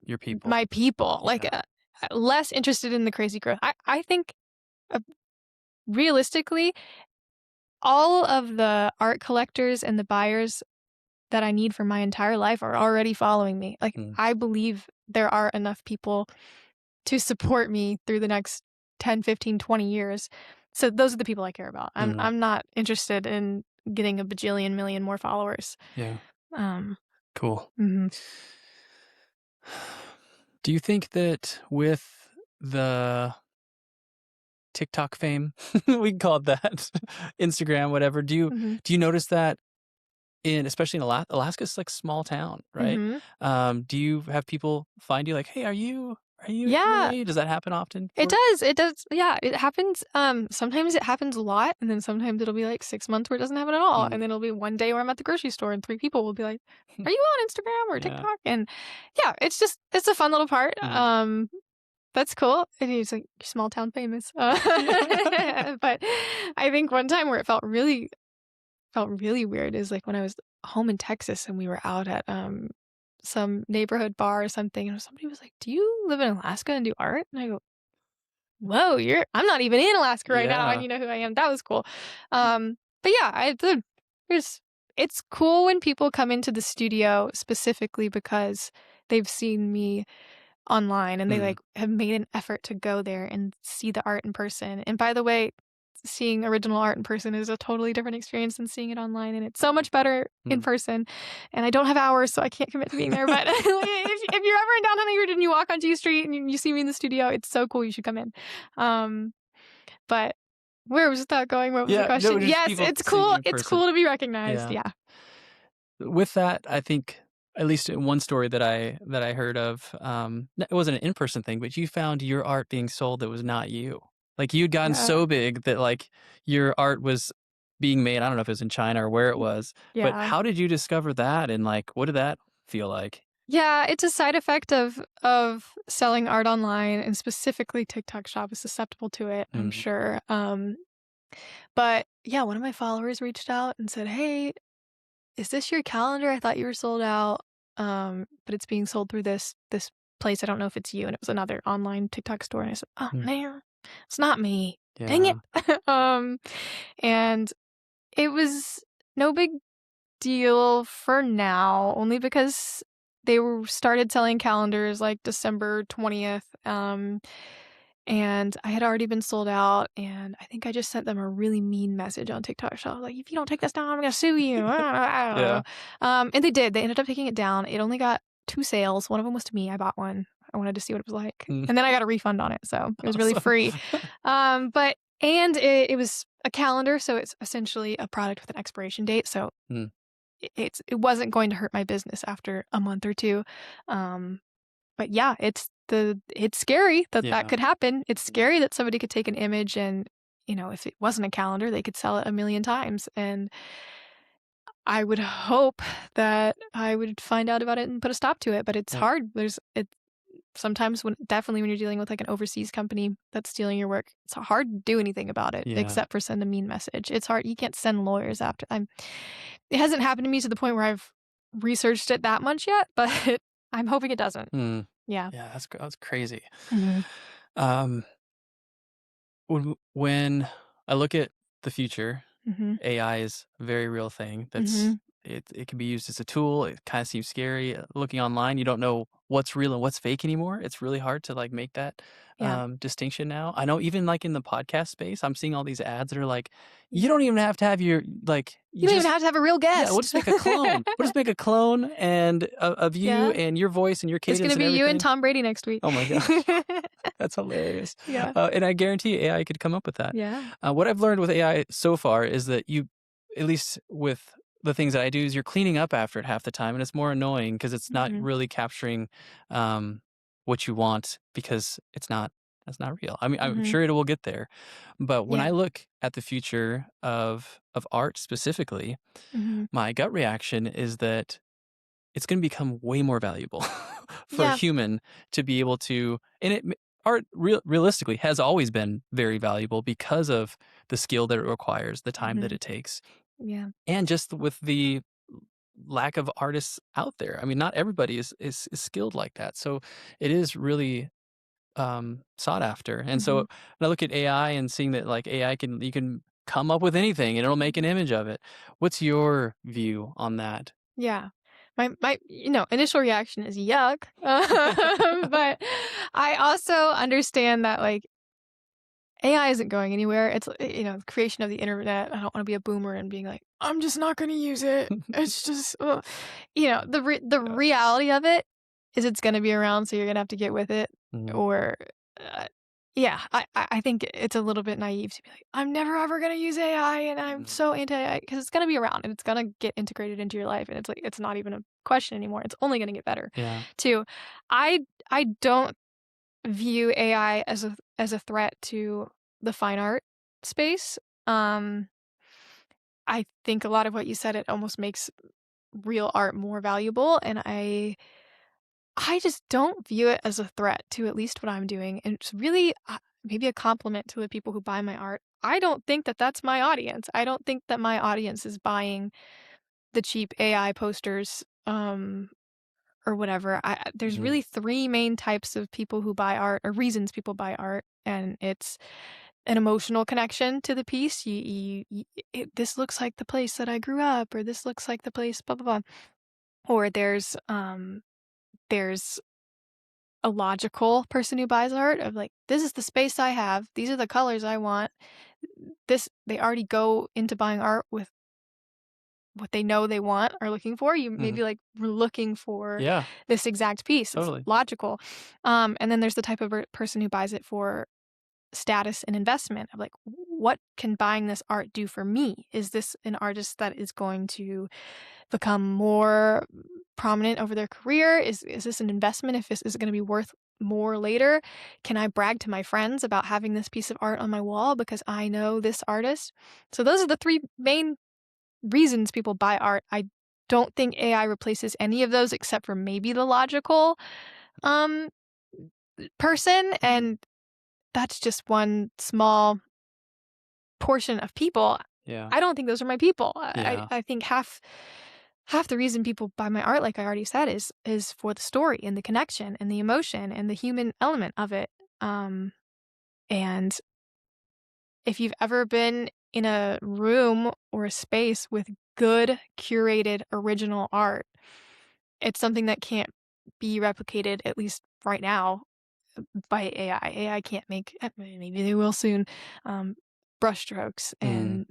your people. my people. Like, Yeah. less interested in the crazy growth. I think, uh, realistically, all of the art collectors and the buyers that I need for my entire life are already following me. Like, Mm, I believe there are enough people to support me through the next 10, 15, 20 years. So those are the people I care about. mm, I'm not interested in getting a bajillion million more followers. yeah. Um, Cool. mhm, Do you think that with the TikTok fame, we can call it that, Instagram, whatever, mhm, do you notice that in especially in Alaska's like small town, right? mhm. Do you have people find you like, "Hey, are you Yeah, AnnMarie?" Does that happen often it for does, it does. Yeah, it happens, sometimes it happens a lot, and then sometimes it'll be, like, 6 months where it doesn't happen at all, Mm, and then it'll be one day where I'm at the grocery store and 3 people will be like, "Are you on Instagram or yeah, TikTok?" And yeah, it's a fun little part. mm. That's cool. And he's like, small town famous. But I think one time where it felt really weird is like when I was home in Texas and we were out at some neighborhood bar or something, and somebody was like, "Do you live in Alaska and do art?" And I go, whoa, I'm not even in Alaska right now, and Yeah. you know who I am. That was cool. But yeah, there's it's cool when people come into the studio specifically because they've seen me online and they Mm, like have made an effort to go there and see the art in person. And by the way, seeing original art in person is a totally different experience than seeing it online, and it's so much better in mm. person. And I don't have hours, so I can't commit to being there. But if you're ever in downtown Anchorage and you walk on G Street and you see me in the studio, it's so cool. You should come in. Um, but where was that going? What was the Yeah, no, question? just Yes, people it's seeing cool. you in It's person. cool to be recognized. Yeah. Yeah. With that, I think at least in one story that I heard of, it wasn't an in-person thing, but you found your art being sold that was not you. Like, you'd gotten Yeah. so big that, like, your art was being made. I don't know if it was in China or where it was, but Yeah. how did you discover that, and, like, what did that feel like? Yeah, it's a side effect of selling art online, and specifically TikTok Shop is susceptible to it, I'm Mm, sure. But yeah, one of my followers reached out and said, "Hey, is this your calendar? I thought you were sold out, but it's being sold through this place. I don't know if it's you." And it was another online TikTok store. And I said, "Oh mm, man, it's not me. Dang it." yeah, um, and it was no big deal for now, only because they were started selling calendars like December 20th. And I had already been sold out, and I think I just sent them a really mean message on TikTok Shop, like, "If you don't take this down, I'm gonna sue you." I don't know. yeah. And they did. They ended up taking it down. It only got 2 sales. One of them was to me. I bought one. I wanted to see what it was like. Mm, And then I got a refund on it, so it was really awesome. free. But and it was a calendar, so it's essentially a product with an expiration date, so Mm, it wasn't going to hurt my business after a month or 2. But yeah, it's scary that that yeah, could happen. It's scary that somebody could take an image and, if it wasn't a calendar, they could sell it a million times, and I would hope that I would find out about it and put a stop to it, but it's yep, hard. Sometimes when you're dealing with, like, an overseas company that's stealing your work, it's hard to do anything about it yeah, except for send a mean message. It's hard. You can't send lawyers after it hasn't happened to me to the point where I've researched it that much yet, but I'm hoping it doesn't. mm, Yeah. yeah, that's crazy. Mhm. Um, when I look at the future, Mhm. AI is a very real thing. Mhm. It can be used as a tool. It kind of seems scary. Looking online, you don't know what's real and what's fake anymore. It's really hard to like make that Yeah. distinction now. I know even like in the podcast space, I'm seeing all these ads that are like, you Yeah. don't even have to have your like you You don't even just have to have a real yeah, we'll guest. just make a clone. We'll just make a clone and of you Yeah. and your voice and your It's cadence gonna and be you and everything. Tom Brady next week. Oh my gosh. That's hilarious. Yeah. And I guarantee AI could come up with that. Yeah. What I've learned with AI so far is that at least with the things that I do, is you're cleaning up after it half the time, and it's more annoying because it's not Mhm. really capturing what you want because that's not real. I mean, I'm Mhm. sure it will get there, but when I Yeah. look at the future of art specifically, Mhm. my gut reaction is that it's gonna become way more valuable for a Yeah. human to be able to and art realistically has always been very valuable because of the skill that it requires, the time that Mhm. it takes, Yeah. and just with the lack of artists out there. I mean, not everybody is skilled like that, so it is really, sought after, and so Mhm. when I look at AI and seeing that, like, AI you can come up with anything and it'll make an image of it. What's your view on that? Yeah. My initial reaction is yuck. But I also understand that, like, AI isn't going anywhere. It's, the creation of the internet. I don't wanna be a boomer and being like, "I'm just not gonna use it. It's just, ugh." The Yeah. reality of it is it's gonna be around, so you're gonna have to get with it, Mhm. or, uh yeah, I think it's a little bit naive to be like, "I'm never ever gonna use AI, and I'm Mhm. so anti-AI," 'cause it's gonna be around, and it's gonna get integrated into your life, and it's like, it's not even a question anymore. It's only gonna get better, Yeah. too. I I don't view AI as a threat to the fine art space. Um, I think a lot of what you said, it almost makes real art more valuable, and I just don't view it as a threat to at least what I'm doing, and it's really, maybe a compliment to the people who buy my art. I don't think that that's my audience. I don't think that my audience is buying the cheap AI posters, or whatever. There's Mhm. really 3 main types of people who buy art, or reasons people buy art, and it's an emotional connection to the piece. This looks like the place that I grew up, or this looks like the place, blah blah blah. Or there's a logical person who buys art of like, this is the space I have, these are the colors I want. They already go into buying art with what they know they want or looking for. You Mhm. maybe like we're looking for Yeah, this exact piece. It's totally. logical. And then there's the type of person who buys it for status and investment of like, what can buying this art do for me? Is this an artist that is going to become more prominent over their career? Is this an investment? If this is going to be worth more later? Can I brag to my friends about having this piece of art on my wall because I know this artist? So those are the 3 main reasons people buy art. I don't think AI replaces any of those except for maybe the logical um person, and that's just one small portion of people. Yeah. I don't think those are my people. Yeah. I think half the reason people buy my art, like I already said, is for the story and the connection and the emotion and the human element of it. Um, and if you've ever been in a room or a space with good curated original art, it's something that can't be replicated, at least right now, by AI. AI can't make, maybe they will soon, um, brushstrokes Mhm.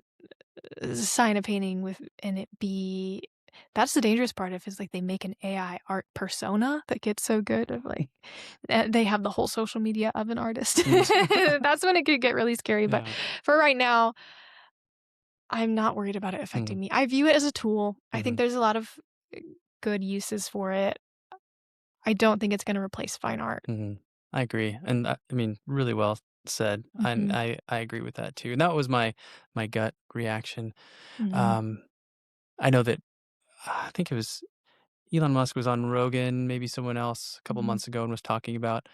and sign a painting with, and it be, that's the dangerous part of is like they make an AI art persona that gets so good of like they have the whole social media of an artist. Mm. That's when it could get really scary. But Yeah. for right now, I'm not worried about it Mhm. affecting me. I view it as a tool. I think Mhm. there's a lot of good uses for it. I don't think it's going to replace fine art. Mhm. I agree, and I mean, really well said, and Hmm. I agree with that too, and that was my gut reaction. Hmm. Um, I know that I think it was Elon Musk was on Rogan, maybe someone else a couple Hmm. months ago and was talking about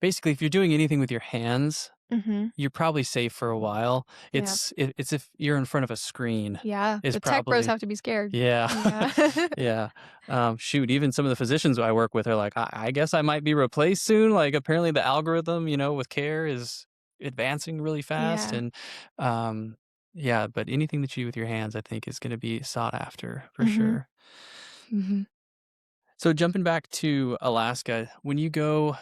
basically if you're doing anything with your hands, Hmm. you're probably safe for a while. Yeah. It's if you're in front of a screen Yeah. is The tech bros probably have to be scared. yeah. Yeah. Yeah. Shoot, even some of the physicians I work with are like, I guess I might be replaced soon." Like, apparently the algorithm, with care is advancing really fast Yeah. and, um, yeah, but anything that you do with your hands, I think, is gonna be sought after for Hmm. sure. Hmm. So jumping back to Alaska, when you go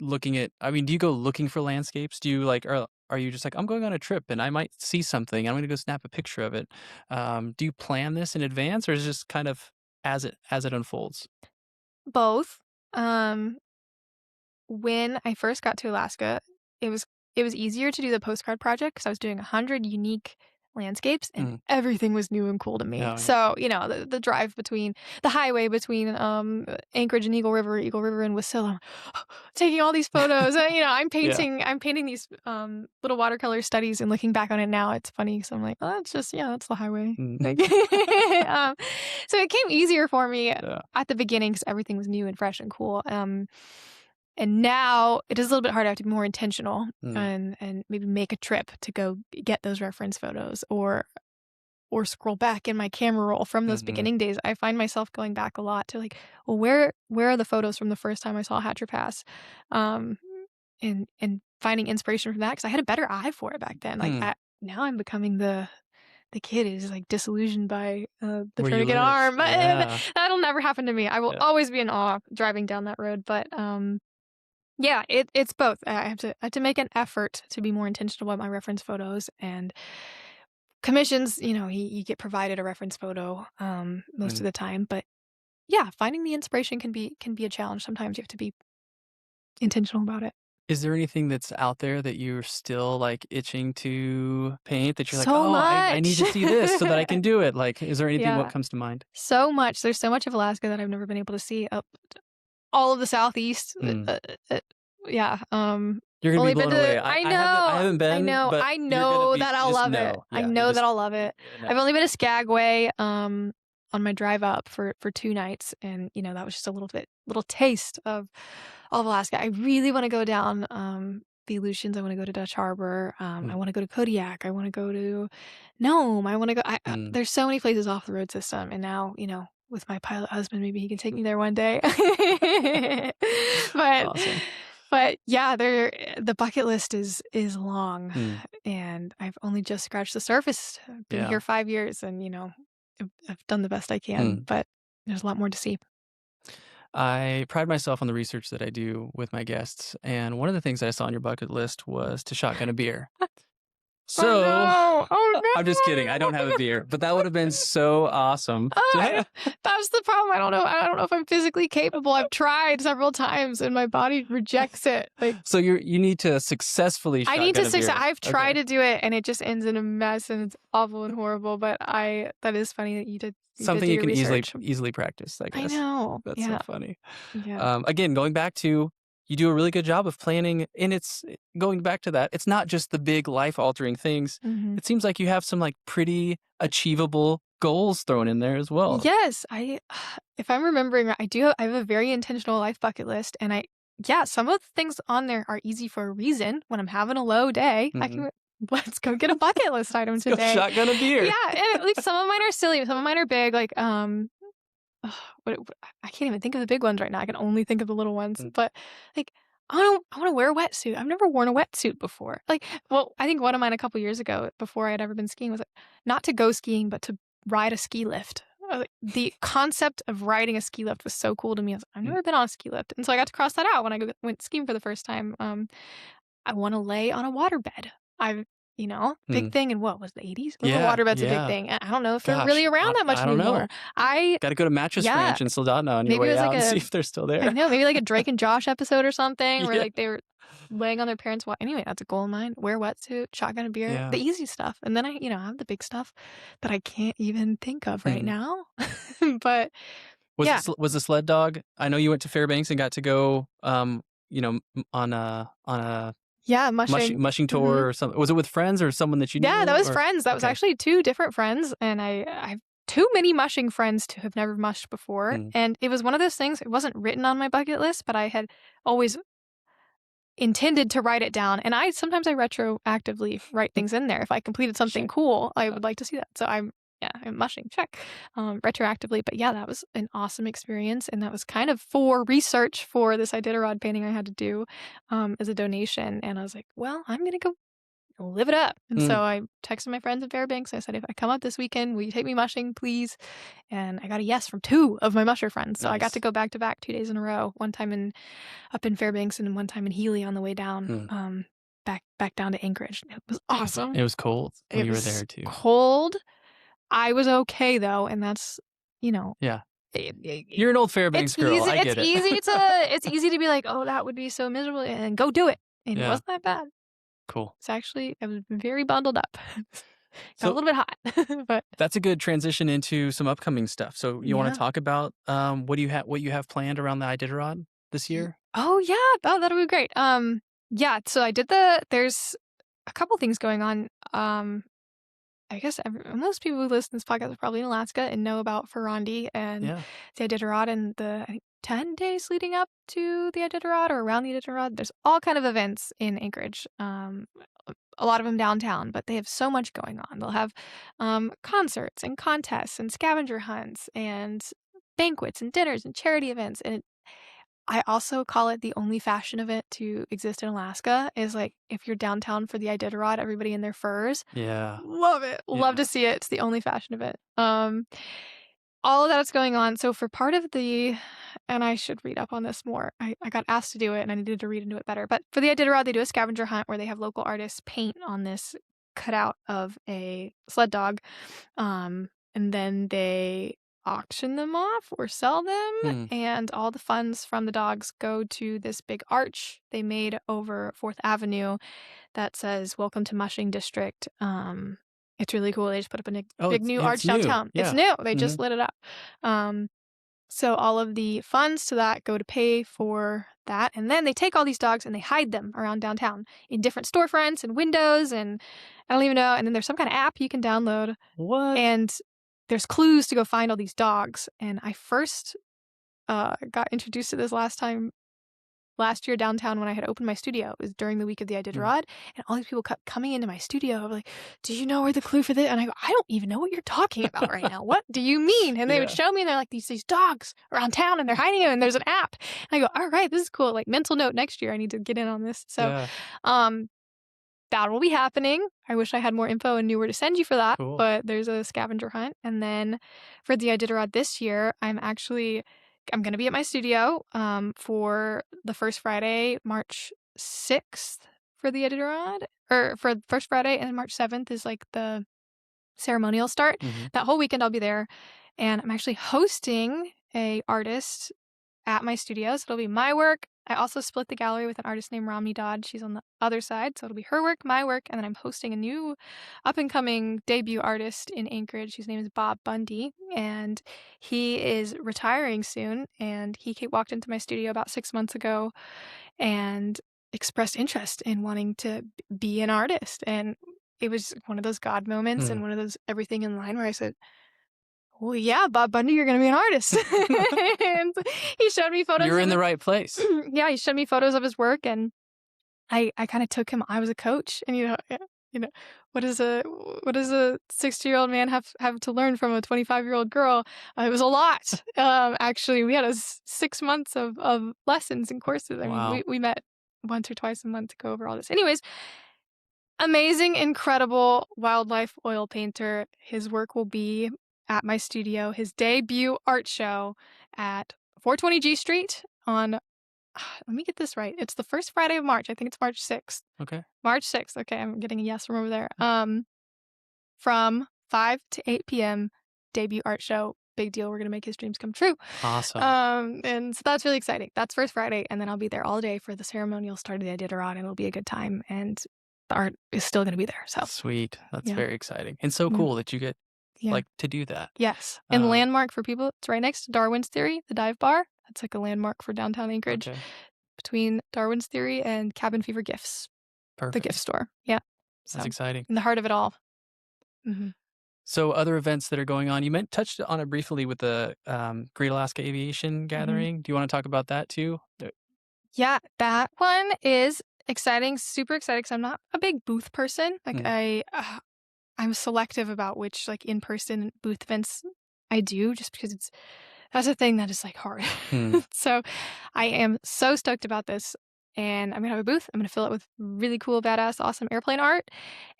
looking at I mean, do you go looking for landscapes? Do you like are you just like, "I'm going on a trip and I might see something. I'm gonna go snap a picture of it." Do you plan this in advance or is it just kind of as it unfolds? Both. Um, when I first got to Alaska, it was it was easier to do the postcard project because I was doing 100 unique landscapes and Mhm. everything was new and cool to me. Oh, yeah. So, the drive between the highway between Anchorage and Eagle River and Wasilla, taking all these photos. Yeah. I'm painting these little watercolor studies and looking back on it now, it's funny because I'm like, oh, that's just, yeah, that's the highway. Mm. Like, so it came easier for me Yeah. at the beginning because everything was new and fresh and cool. And now it is a little bit harder. I have to be more intentional Mm. and maybe make a trip to go get those reference photos or scroll back in my camera roll from those Mhm. beginning days. I find myself going back a lot to like, well, where are the photos from the first time I saw Hatcher Pass? Um, and finding inspiration from that because I had a better eye for it back then. Like Hmm. now I'm becoming the kid who's like disillusioned by the Where you Turnitin live. arm. But Yeah. that'll never happen to me. I will Yeah. always be in awe driving down that road. But yeah, it's both. I have to make an effort to be more intentional about my reference photos and commissions. You get provided a reference photo most Mm. of the time, but yeah, finding the inspiration can be a challenge. Sometimes you have to be intentional about it. Is there anything that's out there that you're still, like, itching to paint that you're like, So "Oh, I need much. to see this so that I can do it." Like, is there anything what Yeah, comes to mind? so much. There's so much of Alaska that I've never been able to see. All of the Southeast. Mm. Yeah. You're gonna be Only been blown to. away. I I know. haven't been, but I you're gonna know be that I'll just love it. know. I Yeah, you know that just I'll love it. I've know. only been to Skagway on my drive up for 2 nights, and that was just a little taste of all of Alaska. I really want to go down the Aleutians. I want to go to Dutch Harbor. I Mm, want to go to Kodiak. I want to go to Nome. I want to go. mm, There's so many places off the road system, and now with my pilot husband. Maybe he can take me there one day. But Awesome. but yeah, the bucket list is long, Mm, and I've only just scratched the surface. I've been yeah. here 5 years, and I've done the best I can, Mm. but there's a lot more to see. I pride myself on the research that I do with my guests, and one of the things that I saw on your bucket list was to shotgun a beer. Oh So, no! I'm just kidding. Oh I don't have a no! beer, but that would have been so awesome. That's the problem. I don't know. I don't know if I'm physically capable. I've tried several times, and my body rejects it. Like So you need to successfully I need shotgun to a succeed. beer. I've tried Okay. to do it, and it just ends in a mess, and it's awful and horrible. But that is funny that you did Something do you your can research. easily practice, I I guess. know. That's so Yeah. funny. Yeah. Again, going back to you do a really good job of planning, and it's going back to that. It's not just the big life altering things. Hmm. It seems like you have some like pretty achievable goals thrown in there as well. Yes, if I'm remembering right, I have a very intentional life bucket list, and yeah, some of the things on there are easy for a reason. When I'm having a low day, I Mhm. can let's go get a bucket list item Let's go today. shotgun a beer. Yeah, and like some of mine are silly, some of mine are big. Like ugh, I can't even think of the big ones right now. I can only think of the little ones. Mm, But like, I want to wear a wetsuit. I've never worn a wetsuit before. Like, well, I think one of mine a couple years ago, before I had ever been skiing, was like, not to go skiing, but to ride a ski lift. Like, the concept of riding a ski lift was so cool to me. I've mm, never been on a ski lift, and so I got to cross that out when went skiing for the first time. I want to lay on a waterbed. I've big mm. thing in what was the 80s? Remember Yeah, waterbed's a big yeah. thing. I don't know if they're Gosh, really around that much I don't anymore. know. I Got to go to Mattress Yeah, Ranch in Soldotna on your maybe it way was like out and a see if they're still I there. know, maybe like a Drake and Josh episode or something where Yeah, like they were laying on their parents' anyway, that's a goal of mine. Wear a wetsuit, shotgun a beer, the yeah. easy stuff. And then I have the big stuff that I can't even think of right Mhm. now. But yeah. Was the sled dog? I know you went to Fairbanks and got to go, on a Yeah, mushing. mushing Mhm. tour or something. Was it with friends or someone that you Yeah, that knew? was Or friends. That was okay. actually 2 different friends, and I've too many mushing friends to have never mushed before, Mm, and it was one of those things, it wasn't written on my bucket list, but I had always intended to write it down, and I retroactively write things in there. If I completed something check. cool, I Uh, would like to see that. So I'm mushing, check, retroactively. But yeah, that was an awesome experience, and that was kind of for research for this Iditarod painting I had to do, as a donation. And I was like, well, I'm gonna go live it up. And mm, so I texted my friends in Fairbanks. I said, if I come up this weekend, will you take me mushing, please? And I got a yes from 2 of my musher friends. So I got to nice. go back to back 2 days in a row. One time up in Fairbanks and then one time in Healy on the way down, Mm. back down to Anchorage. It was awesome. It was cold when It you were was there too. cold. I was okay though, and that's you know Yeah. it, it, You're an old it's Fairbanks girl. easy. I It's get it. easy it's easy to be like, oh, that would be so miserable, and go do it. And it Yeah. wasn't that bad. Cool. It's actually I was very bundled up. Got a So little bit hot, but that's a good transition into some upcoming stuff. So you want to yeah. talk about what you have planned around the Iditarod this year? Oh yeah, that'll be great. Yeah. So I did there's a couple things going on. I guess most people who listen to this podcast are probably in Alaska and know about Ferrandi and Yeah. the Iditarod and the I think 10 days leading up to the Iditarod or around the Iditarod. There's all kind of events in Anchorage. A lot of them downtown, but they have so much going on. They'll have concerts and contests and scavenger hunts and banquets and dinners and charity events. And I also call it the only fashion event to exist in Alaska is like if you're downtown for the Iditarod, everybody in their furs. Yeah. Love it. Love Yeah. to see it. It's the only fashion event. All of that's going on. So for part of and I should read up on this more. I got asked to do it and I needed to read into it better. But for the Iditarod, they do a scavenger hunt where they have local artists paint on this cutout of a sled dog. And then they auction them off or sell them. Hmm. And all the funds from the dogs go to this big arch they made over 4th Avenue that says "Welcome to Mushing District." It's really cool. They just put up a Oh, big new arch it's new. downtown. It's Yeah. new. They Hmm. just lit it up. Um, so all of the funds to that go to pay for that, and then they take all these dogs and they hide them around downtown in different storefronts and windows, and I don't even know. And then there's some kind of app you can download, What? and there's clues to go find all these dogs. And I first got introduced to this last time last year downtown when I had opened my studio, it was during the week of the Mm. Iditarod, and all these people kept coming into my studio, like, "Do you know where the clue for this?" And I go, "I don't even know what you're talking about right now. What do you mean?" And they would Yeah. show me, and they're like, "These dogs around town, and they're hiding them, and there's an app." And I go, "All right, this is cool. Like, mental note next year, I need to get in on this." So, Yeah. um, that will be happening. I wish I had more info and knew where to send you for that, Cool. but there's a scavenger hunt. And then for the Iditarod this year, I'm gonna be at my studio for the first Friday, March 6th for the Iditarod, or for the first Friday, and then March 7th is like the ceremonial start. Mhm. That whole weekend I'll be there, and I'm actually hosting a artist at my studio, so it'll be my work. I also split the gallery with an artist named Romney Dodd. She's on the other side, so it'll be her work, my work, and then I'm hosting a new up-and-coming debut artist in Anchorage. His name is Bob Bundy, and he is retiring soon, and walked into my studio about 6 months ago and expressed interest in wanting to be an artist, and it was one of those God moments and Mm. one of those everything in line where I said, "Well, yeah, Bob Bundy, you're gonna be an artist." And he showed me photos You're of in the it. right place. Yeah, he showed me photos of his work, and I kinda took him. I was a coach, and, you know, what does a 60-year-old man have to learn from a 25-year-old girl? It was a lot. Actually, we had 6 months of lessons and courses. I mean, Wow. we met once or twice a month to go over all this. Anyways, amazing, incredible wildlife oil painter. His work will be at my studio, his debut art show at 420 G Street on, let me get this right. It's the first Friday of March. I think it's March 6th. Okay. March 6th. Okay, I'm getting a yes from over there. From 5 to 8 p.m. debut art show. Big deal. We're gonna make his dreams come true. Awesome. And so that's really exciting. That's first Friday, and then I'll be there all day for the ceremonial start of the Iditarod, and it'll be a good time. And the art is still gonna be there. So Sweet. That's yeah, very exciting and so yeah, cool that you get, yeah. like, to do that. Yes, and Um, landmark for people. It's right next to Darwin's Theory, the dive bar. That's like a landmark for downtown Anchorage, okay. between Darwin's Theory and Cabin Fever Gifts, the gift Perfect. store. Yeah. That's So exciting. in the heart of it all. Mhm. So other events that are going on, you touched on it briefly with the, Great Alaska Aviation Mhm. Gathering. Do you wanna talk about that too? Yeah, that one is exciting, super excited because 'cause I'm not a big booth person. Like, Mm. I'm selective about which, like, in-person booth events I do just because that's a thing that is, like, hard. Hmm. So, I am so stoked about this, and I'm gonna have a booth. I'm gonna fill it with really cool, badass, awesome airplane art,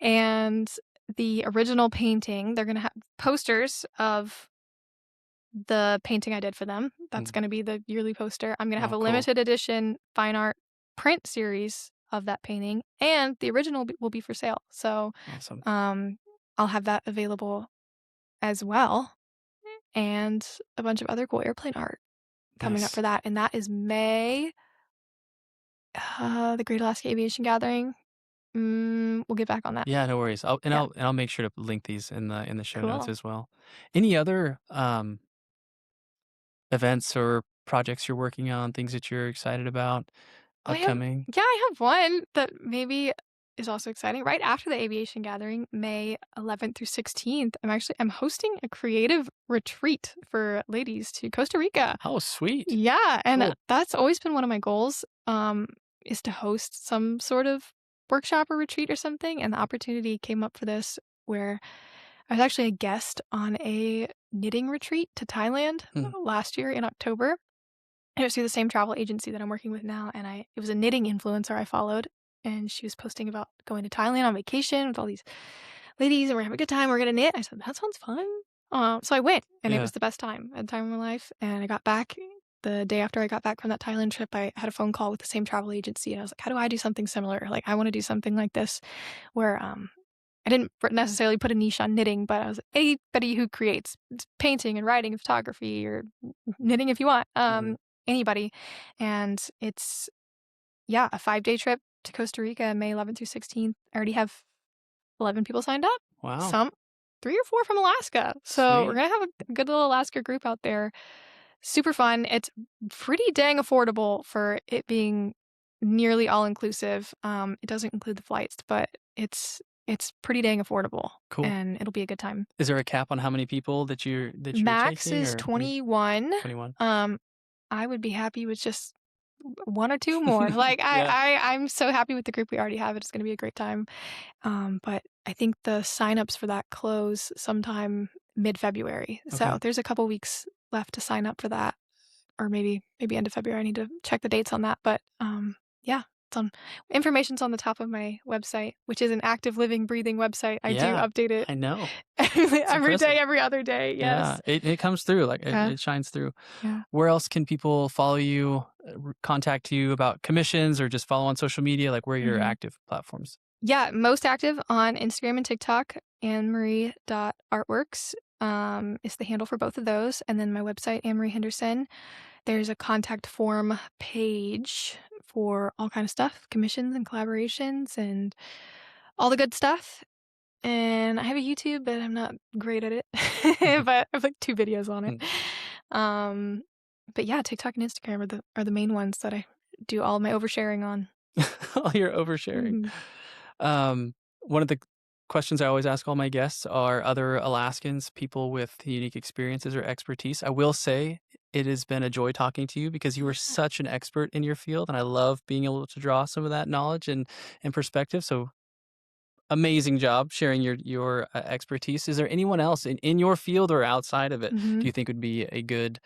and the original painting, they're gonna have posters of the painting I did for them. That's Mm. gonna be the yearly poster. I'm gonna have Oh, a cool. limited edition fine art print series of that painting, and the original will be for sale. So, Awesome. um, I'll have that available as well, and a bunch of other cool airplane art coming up Nice. for that, and that is May. The Great Alaska Aviation Gathering. We'll get back on that. Yeah, no worries. Yeah, I'll make sure to link these in the show notes cool. as well. Any other, events or projects you're working on, things that you're excited about Oh, upcoming? I have one that maybe is also exciting. Right after the aviation gathering, May 11th through 16th, I'm hosting a creative retreat for ladies to Costa Rica. Oh, sweet. Yeah, and Cool. that's always been one of my goals, is to host some sort of workshop or retreat or something, and the opportunity came up for this where I was actually a guest on a knitting retreat to Thailand Mm. last year in October. It was through the same travel agency that I'm working with now, and it was a knitting influencer I followed, and she was posting about going to Thailand on vacation with all these ladies, and we're having a good time. We're gonna knit. I said that sounds fun. So I went, and it Yeah. was the best time, a time of my life. And I got back the day after I got back from that Thailand trip. I had a phone call with the same travel agency, and I was like, "How do I do something similar? Like, I want to do something like this, where I didn't necessarily put a niche on knitting, but I was anybody who creates painting and writing and photography or knitting if you want, Mhm. anybody. And it's, yeah, a 5-day trip to Costa Rica, May 11th through 16th. I already have 11 people signed up, Wow. some 3 or 4 from Alaska. So we're Sweet. gonna have a good little Alaska group out there. Super fun. It's pretty dang affordable for it being nearly all inclusive. It doesn't include the flights, but it's pretty dang affordable, Cool. and it'll be a good time. Is there a cap on how many people that you're Max taking is or 21. 21? I would be happy with just one or two more. Like Yeah. I'm so happy with the group we already have. It's going to be a great time. But I think the signups for that close sometime mid-February. So Okay. there's a couple weeks left to sign up for that, or maybe end of February. I need to check the dates on that. But yeah, it's on information's on the top of my website, which is an active, living, breathing website. I do Yeah, update it I know. It's every impressive. day, every other day. Yeah, Yes. it comes through, like, Yeah. it shines through. Yeah. Where else can people follow you, contact you about commissions, or just follow on social media? Like, where are your Mhm. active platforms? Yeah, most active on Instagram and TikTok. AnnMarie.artworks is the handle for both of those. And then my website, AnnMarie Henderson. There's a contact form page for all kind of stuff, commissions and collaborations and all the good stuff. And I have a YouTube, but I'm not great at it. But I have like 2 videos on it. Hmm. Um, but yeah, TikTok and Instagram are the main ones that I do all my oversharing on. All your oversharing. Mhm. One of the questions I always ask all my guests are other Alaskans, people with unique experiences or expertise. I will say it has been a joy talking to you because you are Yeah. such an expert in your field, and I love being able to draw some of that knowledge and perspective. So amazing job sharing your expertise. Is there anyone else in your field or outside of it do Mhm. you think would be a good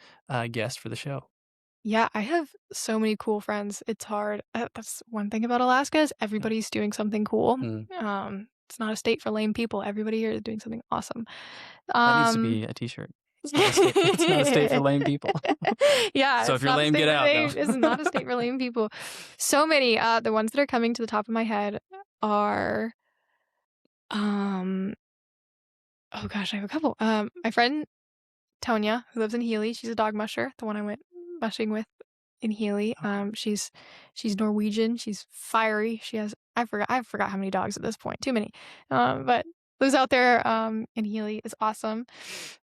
guest for the show? Yeah, I have so many cool friends. It's hard. That's one thing about Alaska is Yeah. everybody's doing something cool. Mm. It's not a state for lame people. Everybody here is doing something awesome. That needs to Um, be a T-shirt. It's not a state. It's not a state for lame people. yeah, So it's if you're not a lame, state get for out. No. lame. It's not a state for lame people. So many. The ones that are coming to the top of my head are, um, oh gosh, I have a couple. My friend Tonya, who lives in Healy, she's a dog musher, the one I went mushing with in Healy. Okay. She's Norwegian. She's fiery. She has I forgot how many dogs at this point. Too many. But lives out there in Healy is awesome.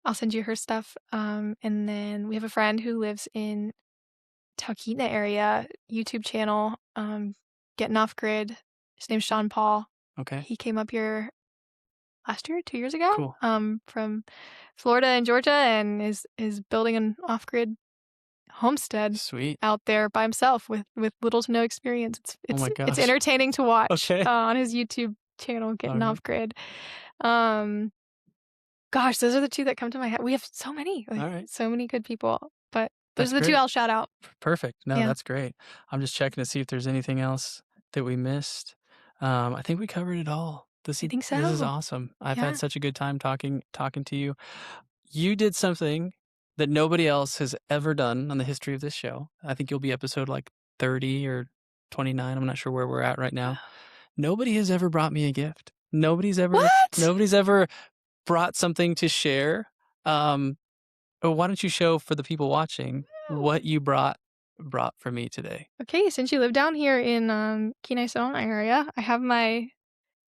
I'll send you her stuff. And then we have a friend who lives in Talkeetna area, YouTube channel, Getting Off Grid. His name's Sean Paul. Okay. He came up here last year, 2 years ago, Cool. from Florida and Georgia, and is building an off grid homestead Sweet. out there by himself with little to no experience. It's Oh my it's it's gosh. entertaining to watch Okay. on his YouTube channel, All Getting right. Off Grid. Um, Gosh, those are the 2 that come to my head. We have All like, right. so many good people, but those That's are the 2 great. I'll shout out. Perfect. No, Yeah, that's great. I'm just checking to see if there's anything else that we missed. I think we covered it all. I think This is so. awesome. I've had Yeah. such a good time talking to you. You did something that nobody else has ever done on the history of this show. I think you'll be episode like 30 or 29. I'm not sure where we're at right now. Nobody has ever brought me a gift. What? Nobody's ever brought something to share. Why don't you show for the people watching what you brought for me today? Okay, since you live down here in Kenai Sonoma area, I have my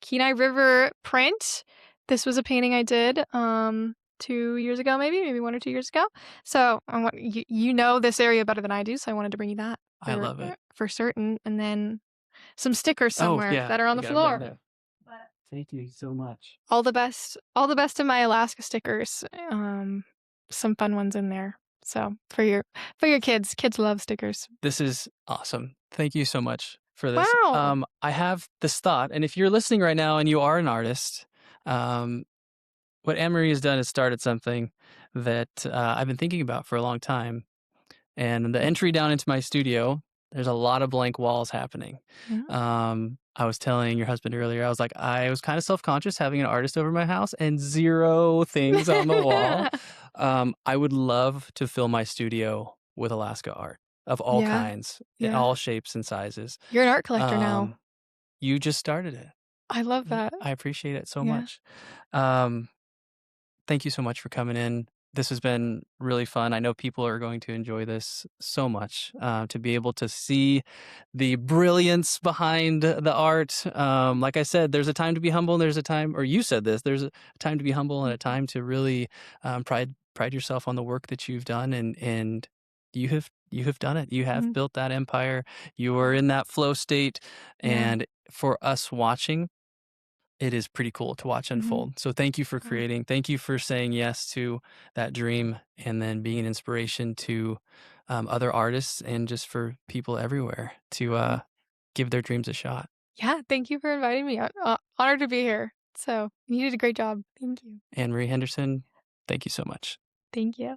Kenai River print. This was a painting I did 2 years ago, maybe 1 or 2 years ago. So I want you know this area better than I do, so I wanted to bring you that I love it. for certain, and then some stickers Oh somewhere yeah, that are on I the got it right floor. there. But Thank you so much. all the best of my Alaska stickers. Some fun ones in there. So for your kids love stickers. This is awesome. Thank you so much for this. Wow. I have this thought, and if you're listening right now and you are an artist, what AnnMarie has done is started something that I've been thinking about for a long time. And the entry down into my studio, there's a lot of blank walls happening. Yeah. I was telling your husband earlier, I was like, I was kind of self-conscious having an artist over my house and zero things on the wall. I would love to fill my studio with Alaska art of all Yeah. kinds, in Yeah. all shapes and sizes. You're an art collector now. Um, you just started it. I love that. I appreciate it so Yeah. much. Um, Thank you so much for coming in. This has been really fun. I know people are going to enjoy this so much, to be able to see the brilliance behind the art. Like I said, there's a time to be humble, and there's a time, or you said this, there's a time to be humble and a time to really pride yourself on the work that you've done, and you have done it. You have Mhm. built that empire. You are in that flow state, Yeah. and for us watching, it is pretty cool to watch Mhm. unfold. So thank you for Yeah. creating. Thank you for saying yes to that dream and then being an inspiration to other artists and just for people everywhere to Mm. give their dreams a shot. Yeah, thank you for inviting me. Honored to be here. So, you did a great job. Thank you. AnnMarie Henderson, thank you so much. Thank you.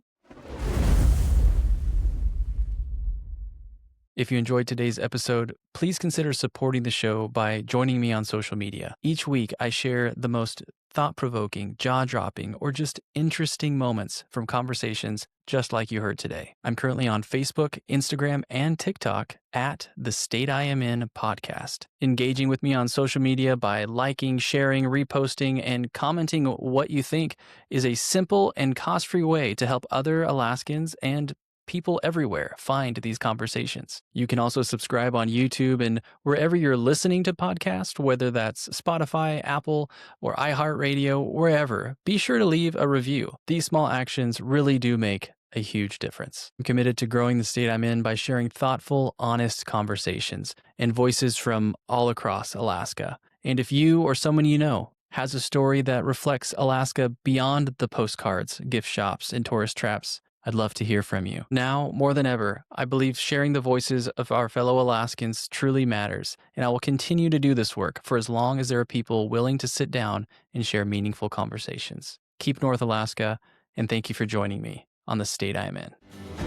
If you enjoyed today's episode, please consider supporting the show by joining me on social media. Each week, I share the most thought provoking, jaw dropping, or just interesting moments from conversations just like you heard today. I'm currently on Facebook, Instagram, and TikTok at The State I Am In Podcast. Engaging with me on social media by liking, sharing, reposting, and commenting what you think is a simple and cost free way to help other Alaskans and people everywhere find these conversations. You can also subscribe on YouTube and wherever you're listening to podcasts, whether that's Spotify, Apple, or iHeartRadio, wherever. Be sure to leave a review. These small actions really do make a huge difference. I'm committed to growing the state I'm in by sharing thoughtful, honest conversations and voices from all across Alaska. And if you or someone you know has a story that reflects Alaska beyond the postcards, gift shops, and tourist traps, I'd love to hear from you. Now, more than ever, I believe sharing the voices of our fellow Alaskans truly matters, and I will continue to do this work for as long as there are people willing to sit down and share meaningful conversations. Keep North Alaska, and thank you for joining me on The State I Am In.